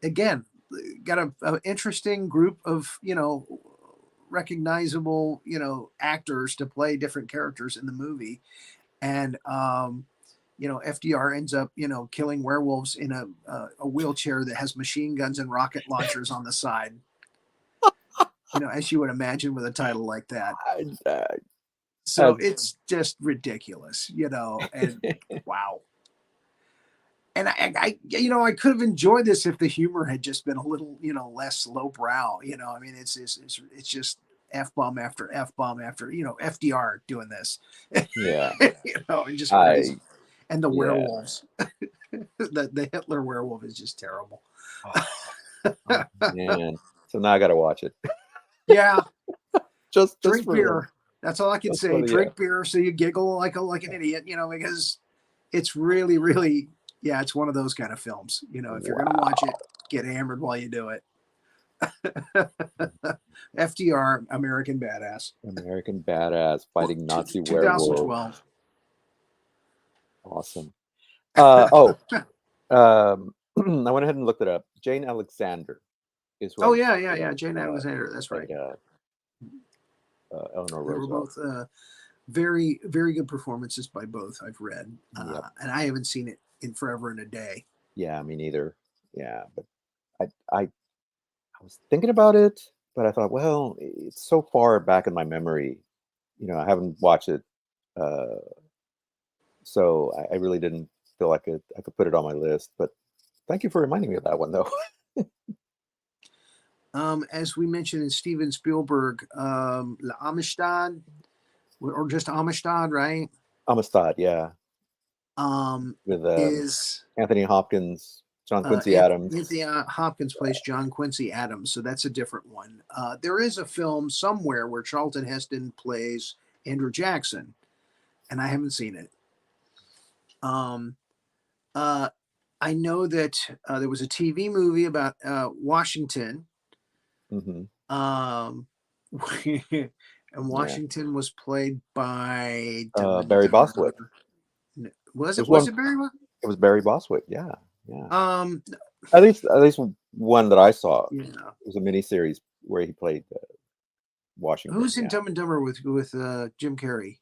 again, got a interesting group of recognizable actors to play different characters in the movie. And FDR ends up killing werewolves in a wheelchair that has machine guns and rocket launchers on the side, as you would imagine with a title like that. So it's just ridiculous, and wow. And I could have enjoyed this if the humor had just been a little, less lowbrow. I mean, it's just F bomb after F bomb after, FDR doing this. Yeah. And just crazy. And the werewolves, the Hitler werewolf is just terrible. Oh, man. So now I got to watch it. Yeah. just drink for beer. them. That's all I can say. Drink beer so you giggle like an idiot, because it's really, really, it's one of those kind of films. If you're gonna watch it, get hammered while you do it. FDR, American Badass. American Badass fighting Nazi 2012. werewolf. Awesome. I went ahead and looked it up. Jane Alexander is who. Oh yeah. Jane Alexander. That's right. Eleanor They were Roosevelt. both very, very good performances by both. I've read, and I haven't seen it in forever and a day. Yeah, me neither. Yeah, but I was thinking about it, but I thought, well, it's so far back in my memory. I haven't watched it, so I really didn't feel like I could put it on my list. But thank you for reminding me of that one, though. As we mentioned in Steven Spielberg, La Amistad, or just Amistad, right? Amistad, yeah. With Is Anthony Hopkins, John Quincy Adams. Anthony Hopkins plays John Quincy Adams, so that's a different one. There is a film somewhere where Charlton Heston plays Andrew Jackson, and I haven't seen it. I know that there was a TV movie about Washington. Mm-hmm. And Washington was played by Barry Bostwick. Was it Barry? It was Barry Bostwick. Yeah. At least one that I saw. Yeah. It was a miniseries where he played Washington. Who's in Dumb and Dumber with Jim Carrey?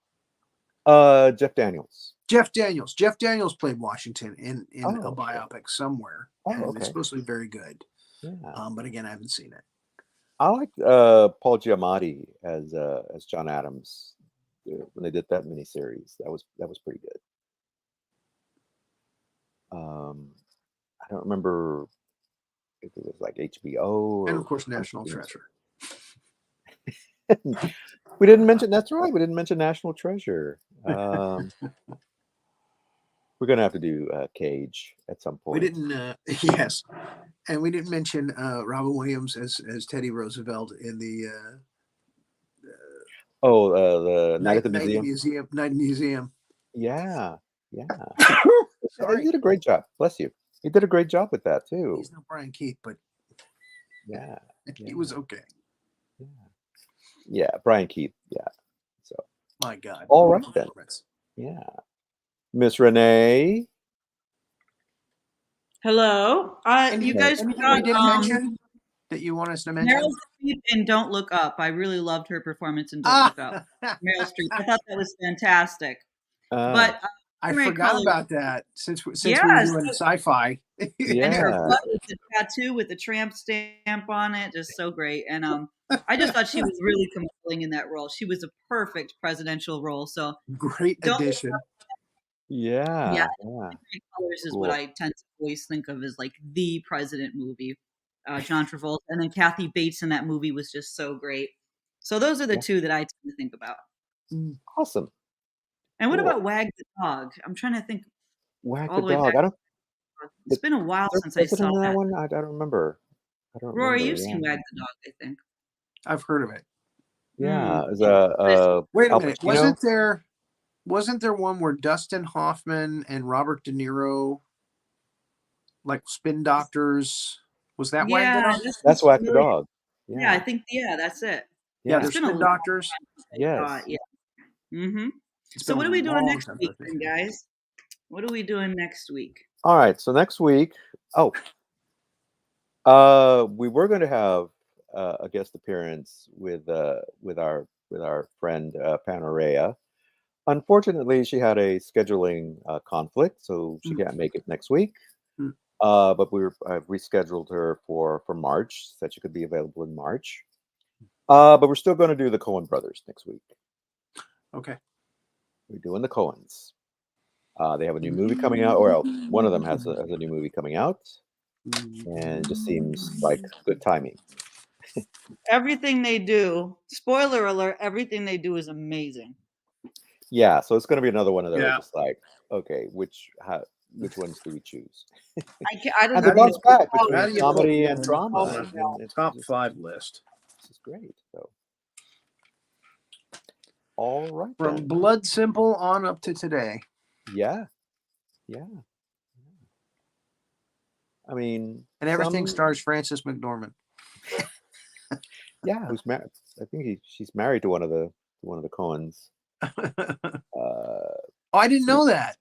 Jeff Daniels. Jeff Daniels played Washington in a biopic somewhere. Okay. It's supposed to be very good. Yeah. But again, I haven't seen it. I like Paul Giamatti as John Adams when they did that miniseries. That was pretty good. I don't remember if it was like HBO and of course National Treasure. We didn't mention. That's right. We didn't mention National Treasure. We're gonna have to do Cage at some We point. didn't. Yes, and we didn't mention Robin Williams as Teddy Roosevelt in the Oh, the Night at the Museum. Night Museum. Yeah, yeah. He Sorry, did a great job. Bless you. He did a great job with that too. he's no Brian Keith, but Yeah, he was okay. yeah, yeah. Brian Keith. Yeah. So, My God. all what a right then. performance. Yeah, Miss Renee. Hello. You guys Anything forgot we didn't mention that you want us to mention? Meryl Streep in Don't Look Up. I really loved her performance in Don't Ah, Look Up. Meryl Streep. I thought that was fantastic. Uh, But I Primary forgot Colors, about that since we were yes, doing sci-fi. and her yeah, butt with the tattoo with the tramp stamp on it, just so great. And I just thought she was really compelling in that role. She was a perfect presidential role. So Great Don't Look addition. Up, yeah, yeah, yeah. Primary Colors is what Cool. I tend to always think of as like the president movie. John Travolta, and then Kathy Bates in that movie was just so great. So those are the Yeah. two that I tend to think about. Awesome. And what Cool. about Wag the Dog? I'm trying to think Whack all the the way dog. back. I don't. It's been a while Is there since I saw president in that that. one? I don't remember. I don't Rory, remember. you've Yeah. seen Wag the Dog, I think. I've heard of it. Yeah. Is Wait a Al minute. Pacino? Wasn't there one where Dustin Hoffman and Robert De Niro like spin doctors? Was that Wag the Yeah, Dog? this That's is Whack the familiar. dog. Yeah, I Yeah. think that's it. Yeah, Yeah. they're It's been a spin long doctors. time since I saw it. Yes. Yeah. Mm-hmm. It's So been what a are we doing long next time week, since I've then, seen it. guys? What are we doing next week? All right. So next week. Oh, we were going to have a guest appearance with our friend Panorea. Unfortunately, she had a scheduling conflict, so she can't make it next week. Mm. But I've rescheduled her for March, so that she could be available in March. But we're still going to do the Coen brothers next week. Okay. We're doing the Coens. They have a new movie coming out, or else one of them has a new movie coming out, and it just seems like good timing. Everything they do, spoiler alert, everything they do is amazing. Yeah, so it's going to be another one of those. Yeah. It's like, okay, which ones do we choose? I don't And How they do you- bounce back How between do you comedy put and one drama. on And it's top just, 5 list? this is great. So, all right From then. Blood Simple on up to today. Yeah, yeah. I mean, And everything some- stars Frances McDormand. Yeah, who's married? I think she's married to one of the Coens. Oh, I didn't know that.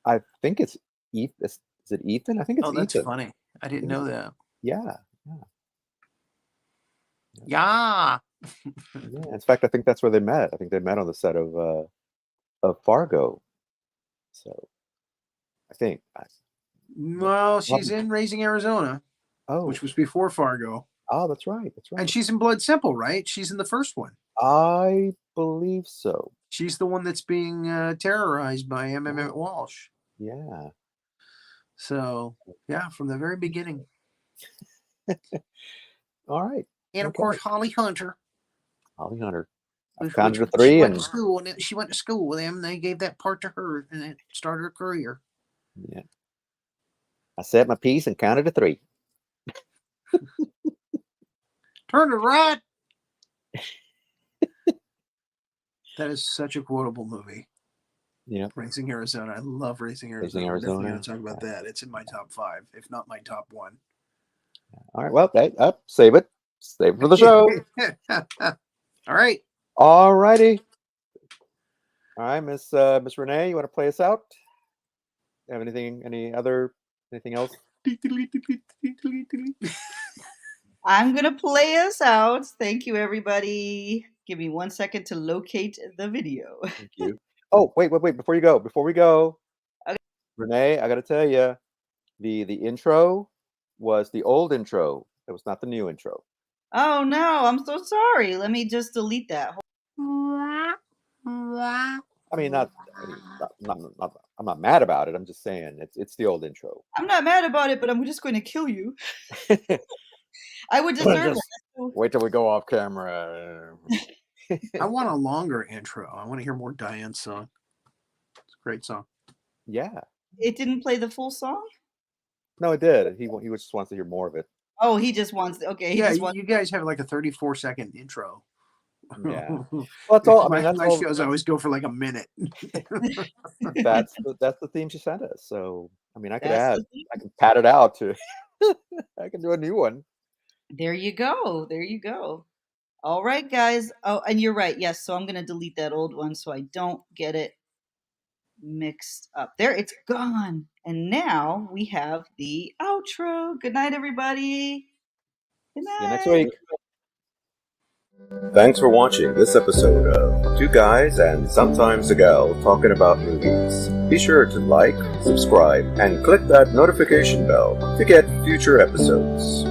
I think it's Ethan. Is it Ethan? I think it's Oh, that's Ethan. funny. I didn't know that. Yeah, Yeah. yeah. In fact, I think that's where they met. I think they met on the set of Fargo. So, I think. Well, she's in Raising Arizona, Oh, which was before Fargo. oh, that's right. That's right. And she's in Blood Simple, right? She's in the first one. I believe so. She's the one that's being terrorized by Emmett Walsh. Yeah. So, yeah, from the very beginning. All right. And of Okay. course, Holly Hunter. Holly Hunter. I Which- counted to which- 3 she went and to school, and she went to school with him. And they gave that part to her, and it started her career. yeah. I said my piece and counted to 3. Turn to right. That is such a quotable movie. Yeah. Raising Arizona. I love Raising Arizona. Raising We're definitely Arizona. going to talk about that. It's in my top 5, if not my top 1. All right. Well, save it. Save it for the show. All right. All righty. All right, Miss Renee, you want to play us out? Have anything else? I'm going to play us out. Thank you, everybody. Give me 1 second to locate the video. Thank you. Oh, wait. Before we go, Okay. Renee, I got to tell you, the intro was the old intro. It was not the new intro. Oh, no. I'm so sorry. Let me just delete that. I mean, I'm not mad about it. I'm just saying it's the old intro. I'm not mad about it, but I'm just going to kill you. I would deserve it. Wait till we go off camera. I want a longer intro. I want to hear more Diane's song. It's a great song. Yeah. It didn't play the full song? No, it did. He just wants to hear more of it. Oh, he just wants. Okay, he Yeah, just wants. you guys have like a 34-second intro. Yeah. Well, that's all. I mean, that's my all. shows always go for like a minute. That's the theme she sent us. So I mean, I could That's add. the thing. I can pad it out to. I can do a new one. There you go. There you go. All right, guys. Oh, and you're right. Yes. So I'm going to delete that old one so I don't get it mixed up. There, it's gone. And now we have the outro. Good night, everybody. Good night. See you next week. Thanks for watching this episode of Two Guys and Sometimes a Gal Talking About Movies. Be sure to like, subscribe, and click that notification bell to get future episodes.